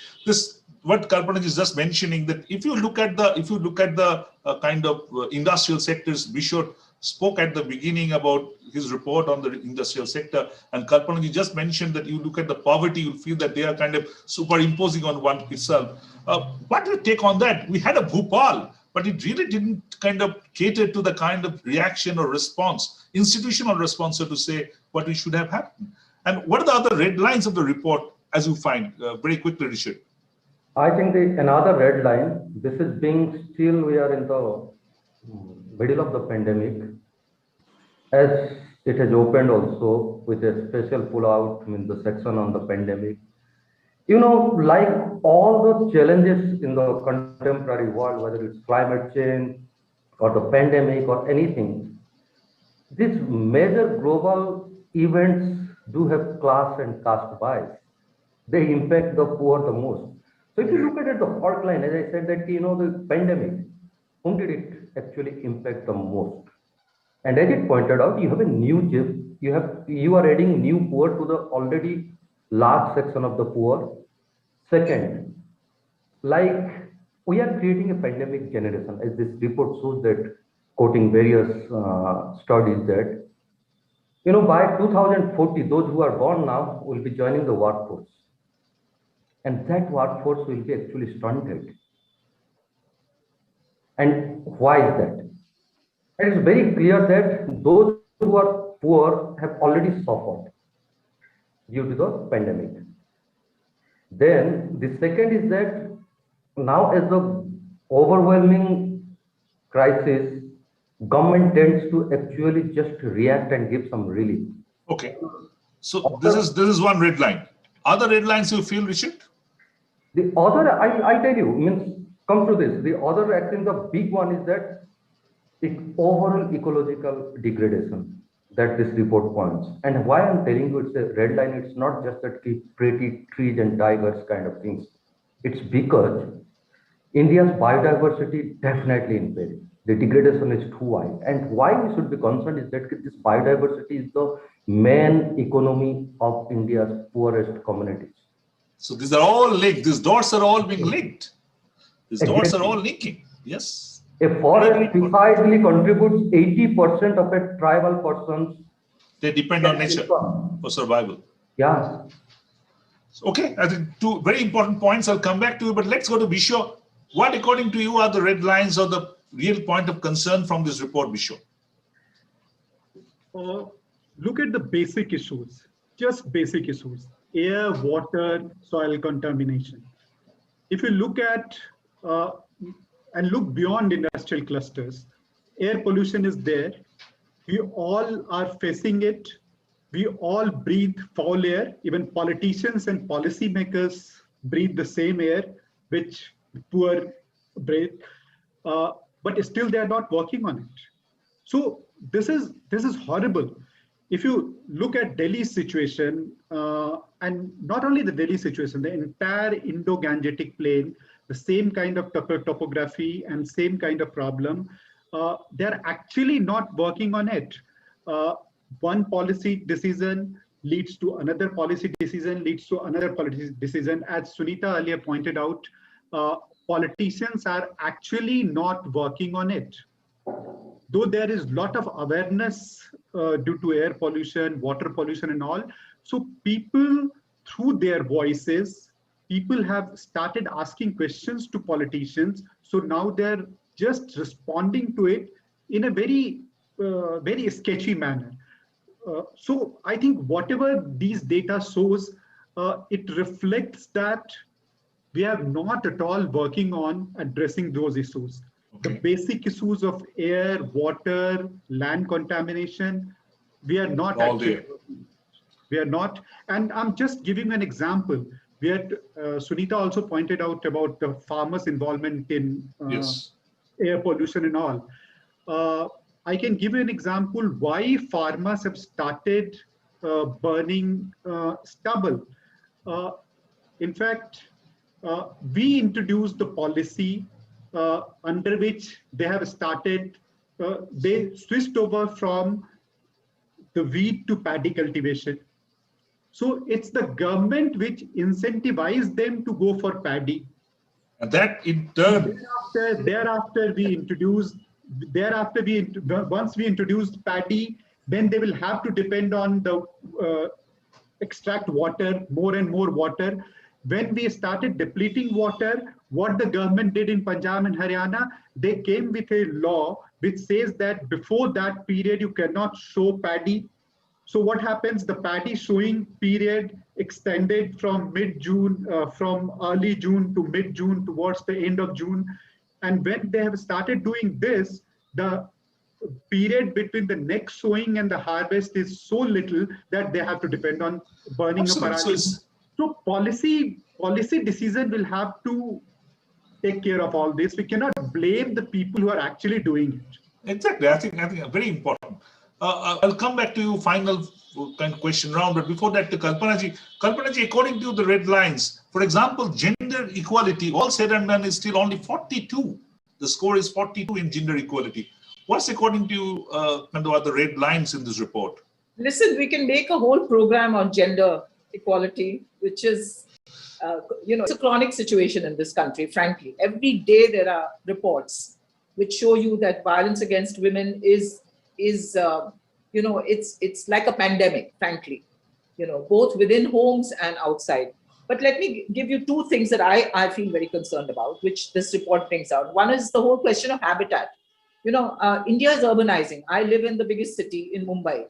[SPEAKER 5] What Kalpana is just mentioning, that if you look at the kind of industrial sectors, Bishop spoke at the beginning about his report on the industrial sector, and Kalpana just mentioned that you look at the poverty, you'll feel that they are kind of superimposing on one itself. What do you take on that? We had a Bhopal, but it really didn't kind of cater to the kind of reaction or response, institutional response, so to say, what we should have happened. And what are the other red lines of the report, as you find? Very quickly, Richard.
[SPEAKER 9] I think another red line, this is being still we are in the middle of the pandemic, as it has opened also with a special pull-out in the section on the pandemic. Like all the challenges in the contemporary world, whether it's climate change or the pandemic or anything, these major global events do have class and caste bias. They impact the poor the most. So if you look at it, the fault line, as I said, that the pandemic, whom did it actually impact the most? And as it pointed out, you have a new chip, you are adding new poor to the already large section of the poor. Second, like we are creating a pandemic generation, as this report shows that, quoting various studies, that by 2040, those who are born now will be joining the workforce. And that workforce will be actually stunted. And why is that? It is very clear that those who are poor have already suffered due to the pandemic. Then the second is that now, as the overwhelming crisis, government tends to actually just react and give some relief.
[SPEAKER 5] Okay. So this is one red line. Other red lines you feel, Richard?
[SPEAKER 9] The other, I tell you, means come to this. The other, I think the big one is that overall ecological degradation that this report points. And why I'm telling you it's a red line, it's not just that keep pretty trees and tigers kind of things. It's because India's biodiversity definitely in peril. The degradation is too high. And why we should be concerned is that this biodiversity is the main economy of India's poorest communities.
[SPEAKER 5] So these are all linked. These dots are all being linked. These dots are all linking. Yes.
[SPEAKER 9] A forest precisely contributes 80% of a tribal person's.
[SPEAKER 5] They depend on nature for survival.
[SPEAKER 9] Yeah.
[SPEAKER 5] Okay, I think two very important points. I'll come back to you, but let's go to Bisho. What, according to you, are the red lines or the real point of concern from this report, Bisho?
[SPEAKER 7] Look at the basic issues, just basic issues: air, water, soil contamination. If you look at and look beyond industrial clusters, air pollution is there. We all are facing it. We all breathe foul air. Even politicians and policymakers breathe the same air, which poor breathe. But still, they are not working on it. So this is horrible. If you look at Delhi's situation, and not only the Delhi situation, the entire Indo-Gangetic plain, the same kind of topography and same kind of problem, they're actually not working on it. One policy decision leads to another policy decision, leads to another policy decision. As Sunita earlier pointed out, politicians are actually not working on it. Though there is a lot of awareness due to air pollution, water pollution and all. So people, through their voices, people have started asking questions to politicians. So now they're just responding to it in a very, very sketchy manner. So I think whatever these data shows, it reflects that we are not at all working on addressing those issues. Okay. The basic issues of air, water, land contamination, we are not actually, we are not. And I'm just giving an example. We had, Sunita also pointed out about the farmers' involvement in air pollution and all. I can give you an example why farmers have started burning stubble. In fact, we introduced the policy under which they have started, they switched over from the wheat to paddy cultivation. So it's the government which incentivized them to go for paddy.
[SPEAKER 5] And that in turn.
[SPEAKER 7] Thereafter we introduced, once we introduced paddy, then they will have to depend on the extract water, more and more water. When we started depleting water, what the government did in Punjab and Haryana, they came with a law which says that before that period, you cannot sow paddy. So what happens? The paddy sowing period extended from mid-June, from early June to mid-June towards the end of June. And when they have started doing this, the period between the next sowing and the harvest is so little that they have to depend on burning of paddy. So policy decision will have to take care of all this. We cannot blame the people who are actually doing it.
[SPEAKER 5] Exactly. I think very important. I'll come back to you, final kind of question round. But before that, to Kalpanaji. Kalpanaji, according to the red lines, for example, gender equality, all said and done, is still only 42. The score is 42 in gender equality. What's according to you, kind of, are the red lines in this report?
[SPEAKER 8] Listen, we can make a whole program on gender equality, which is, it's a chronic situation in this country, frankly. Every day there are reports which show you that violence against women is it's like a pandemic, frankly, both within homes and outside. But let me give you two things that I feel very concerned about, which this report brings out. One is the whole question of habitat. India is urbanizing. I live in the biggest city in Mumbai.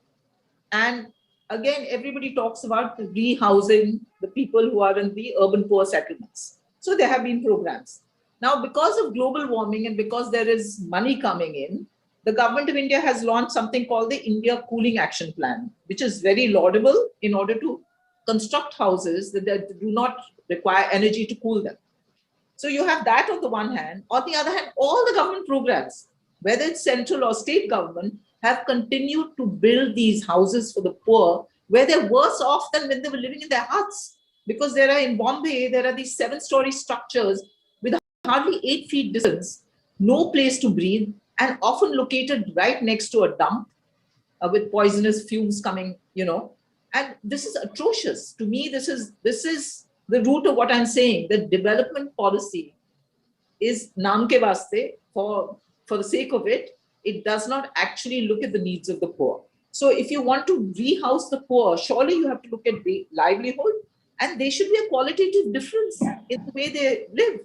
[SPEAKER 8] And again, everybody talks about rehousing the people who are in the urban poor settlements. So there have been programs. Now, because of global warming and because there is money coming in, the government of India has launched something called the India Cooling Action Plan, which is very laudable in order to construct houses that do not require energy to cool them. So you have that on the one hand. On the other hand, all the government programs, whether it's central or state government, have continued to build these houses for the poor, where they're worse off than when they were living in their huts. Because there are in Bombay, there are these 7-story structures with hardly 8 feet distance, no place to breathe, and often located right next to a dump with poisonous fumes coming, and this is atrocious. To me, this is the root of what I'm saying. The development policy is naam ke vaste, for the sake of it. It does not actually look at the needs of the poor. So if you want to rehouse the poor, surely you have to look at the livelihood, and there should be a qualitative difference in the way they live.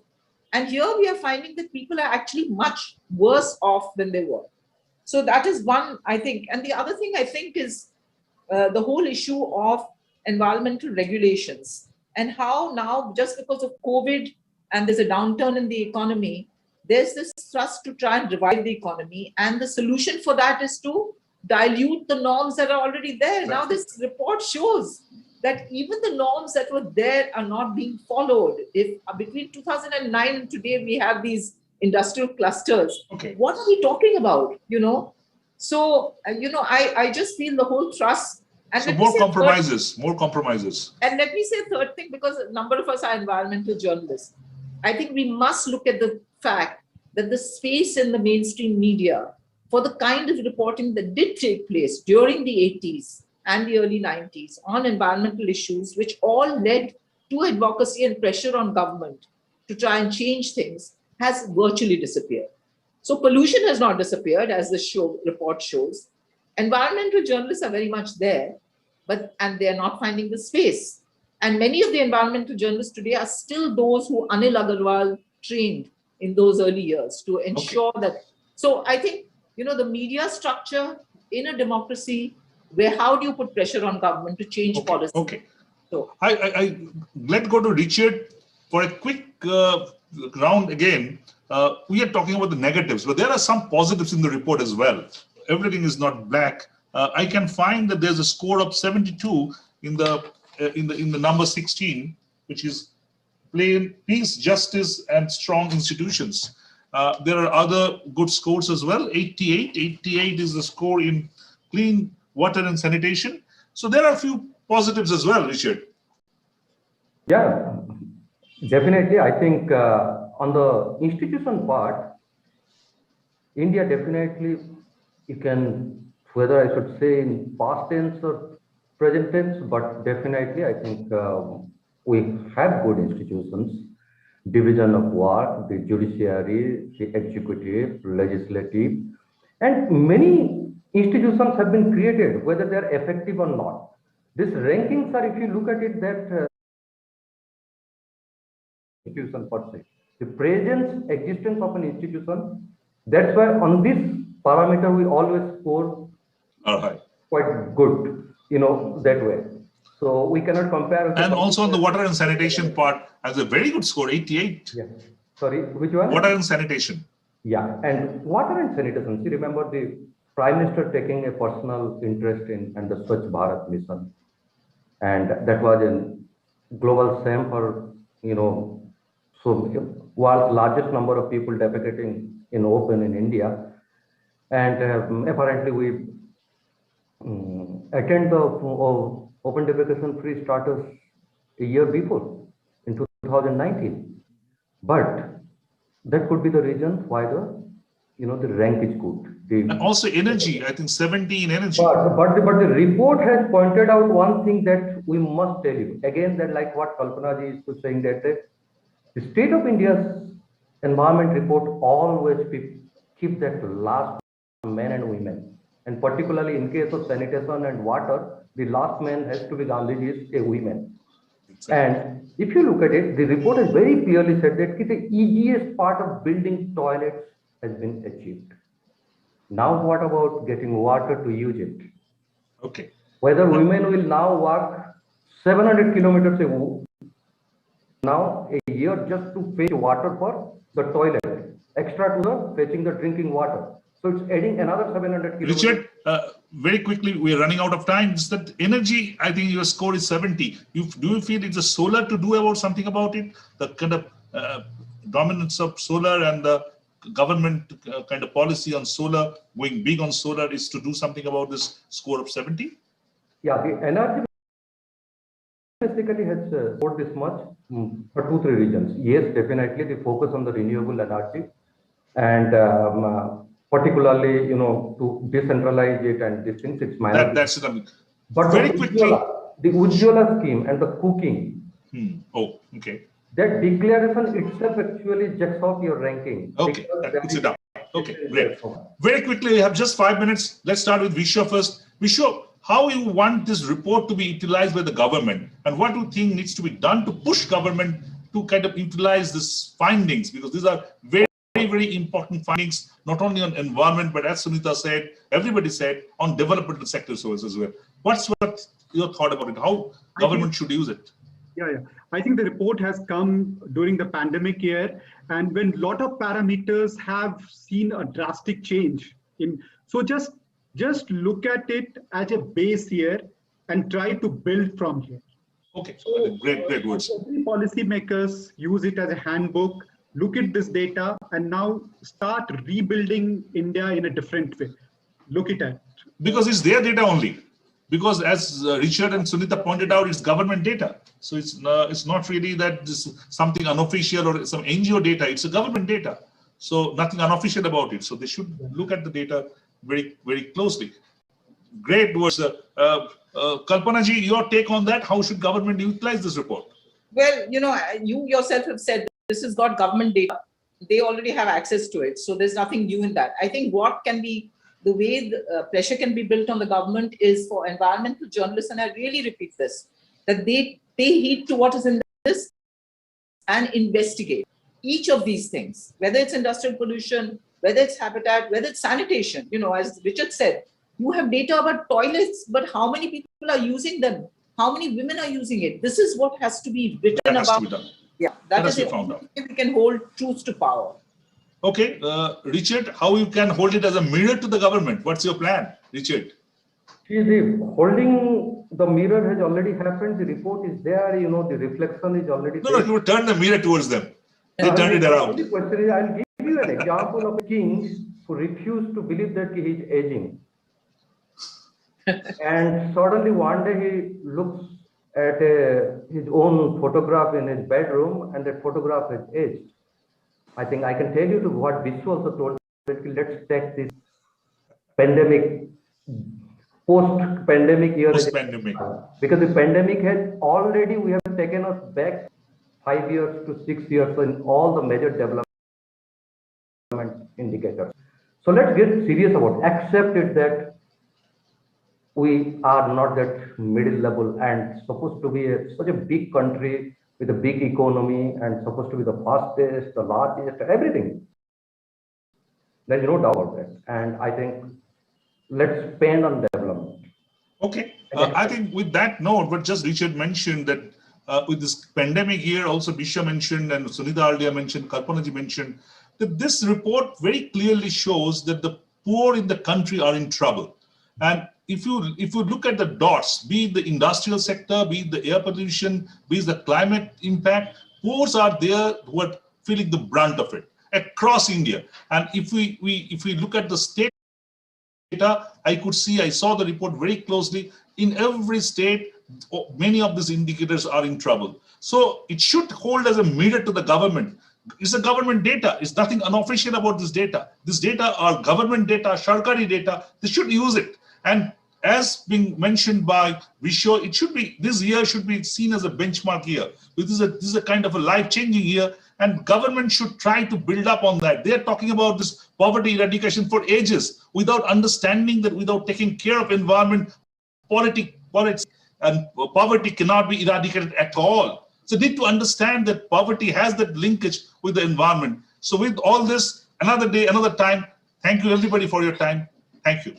[SPEAKER 8] And here we are finding that people are actually much worse off than they were. So that is one, I think. And the other thing I think is the whole issue of environmental regulations, and how now, just because of COVID and there's a downturn in the economy, there's this thrust to try and revive the economy. And the solution for that is to dilute the norms that are already there. Now this report shows that even the norms that were there are not being followed. If between 2009 and today we have these industrial clusters, what are we talking about? So I just feel the whole thrust. And
[SPEAKER 5] so more compromises.
[SPEAKER 8] And let me say a third thing, because a number of us are environmental journalists. I think we must look at the fact that the space in the mainstream media for the kind of reporting that did take place during the 80s and the early 90s on environmental issues, which all led to advocacy and pressure on government to try and change things, has virtually disappeared. So pollution has not disappeared, as the report shows. Environmental journalists are very much there, and they are not finding the space. And many of the environmental journalists today are still those who Anil Agarwal trained in those early years to ensure that. So I think, the media structure in a democracy, where how do you put pressure on government to change policy?
[SPEAKER 5] Okay. So let's go to Richard for a quick round again. We are talking about the negatives, but there are some positives in the report as well. Everything is not black. I can find that there's a score of 72 in the number 16, which is peace, justice, and strong institutions. There are other good scores as well. 88 is the score in clean water and sanitation. So there are a few positives as well, Richard.
[SPEAKER 9] Yeah, definitely. I think on the institution part, India definitely, you can, whether I should say in past tense or present tense, but definitely I think we have good institutions, division of work, the judiciary, the executive, legislative, and many institutions have been created, whether they are effective or not. These rankings are, if you look at it, that institution per se, the presence, existence of an institution, that's why on this parameter we always score quite good, that way. So we cannot compare.
[SPEAKER 5] And also on the water and sanitation part, has a very good score, 88.
[SPEAKER 9] Yeah. Sorry, which one?
[SPEAKER 5] Water and sanitation.
[SPEAKER 9] Yeah, and water and sanitation. See, remember the Prime Minister taking a personal interest in and the Swachh Bharat mission, and that was a global SAM for so world's largest number of people defecating in open in India, and apparently we attend the open defecation free status a year before in 2019, but that could be the reason why the rank is good.
[SPEAKER 5] And also energy, I think 70 in energy.
[SPEAKER 9] But the report has pointed out one thing that we must tell you again, that like what Kalpana ji is saying, that the state of India's environment report always keep that last men and women, and particularly in case of sanitation and water, the last man has to be Gandhiji's a woman. Exactly. And if you look at it, the report has very clearly said that the easiest part of building toilets has been achieved. Now what about getting water to use it?
[SPEAKER 5] Okay.
[SPEAKER 9] Whether women will now walk 700 kilometers now a year just to fetch water for the toilet, extra to the fetching the drinking water. So it's adding another 700 kilometers.
[SPEAKER 5] Richard, very quickly, we are running out of time. Is that energy? I think your score is 70. Do you feel it's a solar to do about something about it? The kind of dominance of solar and the government kind of policy on solar, going big on solar, is to do something about this score of 70?
[SPEAKER 9] Yeah, the energy basically has scored this much for 2-3 reasons. Yes, definitely the focus on the renewable energy, and particularly, to decentralize it and these things, it's minor.
[SPEAKER 5] That's it. I mean,
[SPEAKER 9] But
[SPEAKER 5] very quickly,
[SPEAKER 9] the Ujjwala scheme and the cooking,
[SPEAKER 5] oh, okay.
[SPEAKER 9] that declaration itself actually checks off your ranking.
[SPEAKER 5] Okay, that puts it up. Okay, great. Very quickly, we have just 5 minutes. Let's start with Vishwa first. Vishwa, how you want this report to be utilized by the government, and what do you think needs to be done to push government to kind of utilize these findings? Because these are very, very important findings, not only on environment, but as Sunita said, everybody said, on developmental sector services as well. What's your thought about it? How government should use it?
[SPEAKER 7] Yeah. I think the report has come during the pandemic year, and when a lot of parameters have seen a drastic change so just look at it as a base year and try to build from here.
[SPEAKER 5] Okay, so, great words.
[SPEAKER 7] Every policymakers use it as a handbook, look at this data, and now start rebuilding India in a different way. Look at it.
[SPEAKER 5] Because it's their data only. Because as Richard and Sunita pointed out, it's government data. So it's not really that this is something unofficial or some NGO data. It's a government data. So nothing unofficial about it. So they should look at the data very, very closely. Great words. Kalpana ji, your take on that? How should government utilize this report?
[SPEAKER 8] Well, you yourself have said this has got government data. They already have access to it. So there's nothing new in that. I think what can be the way the pressure can be built on the government is for environmental journalists, and I really repeat this, that they pay heed to what is in this and investigate each of these things, whether it's industrial pollution, whether it's habitat, whether it's sanitation. As Richard said, you have data about toilets, but how many people are using them? How many women are using it? This is what has to be written
[SPEAKER 5] that has
[SPEAKER 8] about.
[SPEAKER 5] To be done.
[SPEAKER 8] Yeah, that is the only way we can hold truth to power.
[SPEAKER 5] Okay, Richard, how you can hold it as a mirror to the government? What's your plan, Richard?
[SPEAKER 9] See, holding the mirror has already happened. The report is there. The reflection is already there.
[SPEAKER 5] No, you turn the mirror towards them. They turned it around.
[SPEAKER 9] The question is, I'll give you an example of a king who refused to believe that he is aging. And suddenly one day he looks at his own photograph in his bedroom, and that photograph is aged. I think I can tell you to what Vishwa also told, that let's take this pandemic, post-pandemic year.
[SPEAKER 5] Post-pandemic.
[SPEAKER 9] Because the pandemic we have taken us back 5 years to 6 years in all the major development indicators. So let's get serious about it. Accept it that we are not that middle level and supposed to be such a big country with a big economy and supposed to be the fastest, the largest, everything. There's no doubt about that. And I think let's spend on development.
[SPEAKER 5] Okay. I think with that note, what just Richard mentioned that with this pandemic here, also Bisha mentioned and Sunita earlier mentioned, Kalpanaji mentioned, that this report very clearly shows that the poor in the country are in trouble. And if you look at the dots, be it the industrial sector, be it the air pollution, be it the climate impact, poor are there who are feeling the brunt of it across India. And if we look at the state data, I saw the report very closely. In every state, many of these indicators are in trouble. So it should hold as a mirror to the government. It's a government data. It's nothing unofficial about this data. This data are government data, Sarkari data. They should use it. And as being mentioned by Vishwa, this year should be seen as a benchmark year. This is a kind of a life-changing year, and government should try to build up on that. They're talking about this poverty eradication for ages without understanding that without taking care of environment, politics and poverty cannot be eradicated at all. So need to understand that poverty has that linkage with the environment. So with all this, another day, another time, thank you everybody for your time. Thank you.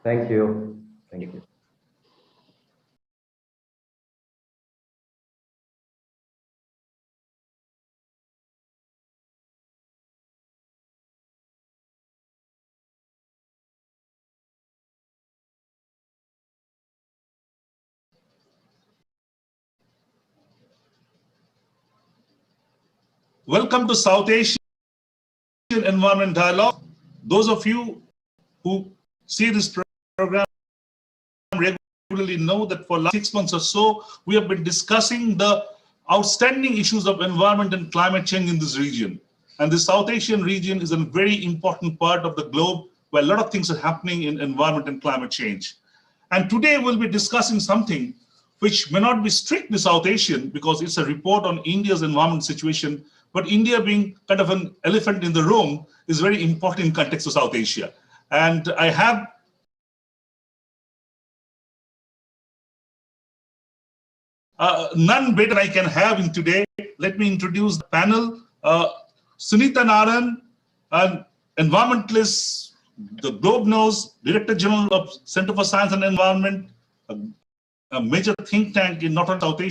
[SPEAKER 9] Thank you. Thank you.
[SPEAKER 5] Welcome to South Asian Environment Dialogue. Those of you who see this program regularly know that for the last 6 months or so, we have been discussing the outstanding issues of environment and climate change in this region. And the South Asian region is a very important part of the globe where a lot of things are happening in environment and climate change. And today we'll be discussing something which may not be strictly South Asian because it's a report on India's environment situation, but India being kind of an elephant in the room is very important in context of South Asia. And I have none better I can have in today. Let me introduce the panel. Sunita Naran, an environmentalist, the globe knows, Director General of Center for Science and Environment, a major think tank in Northern South Asia.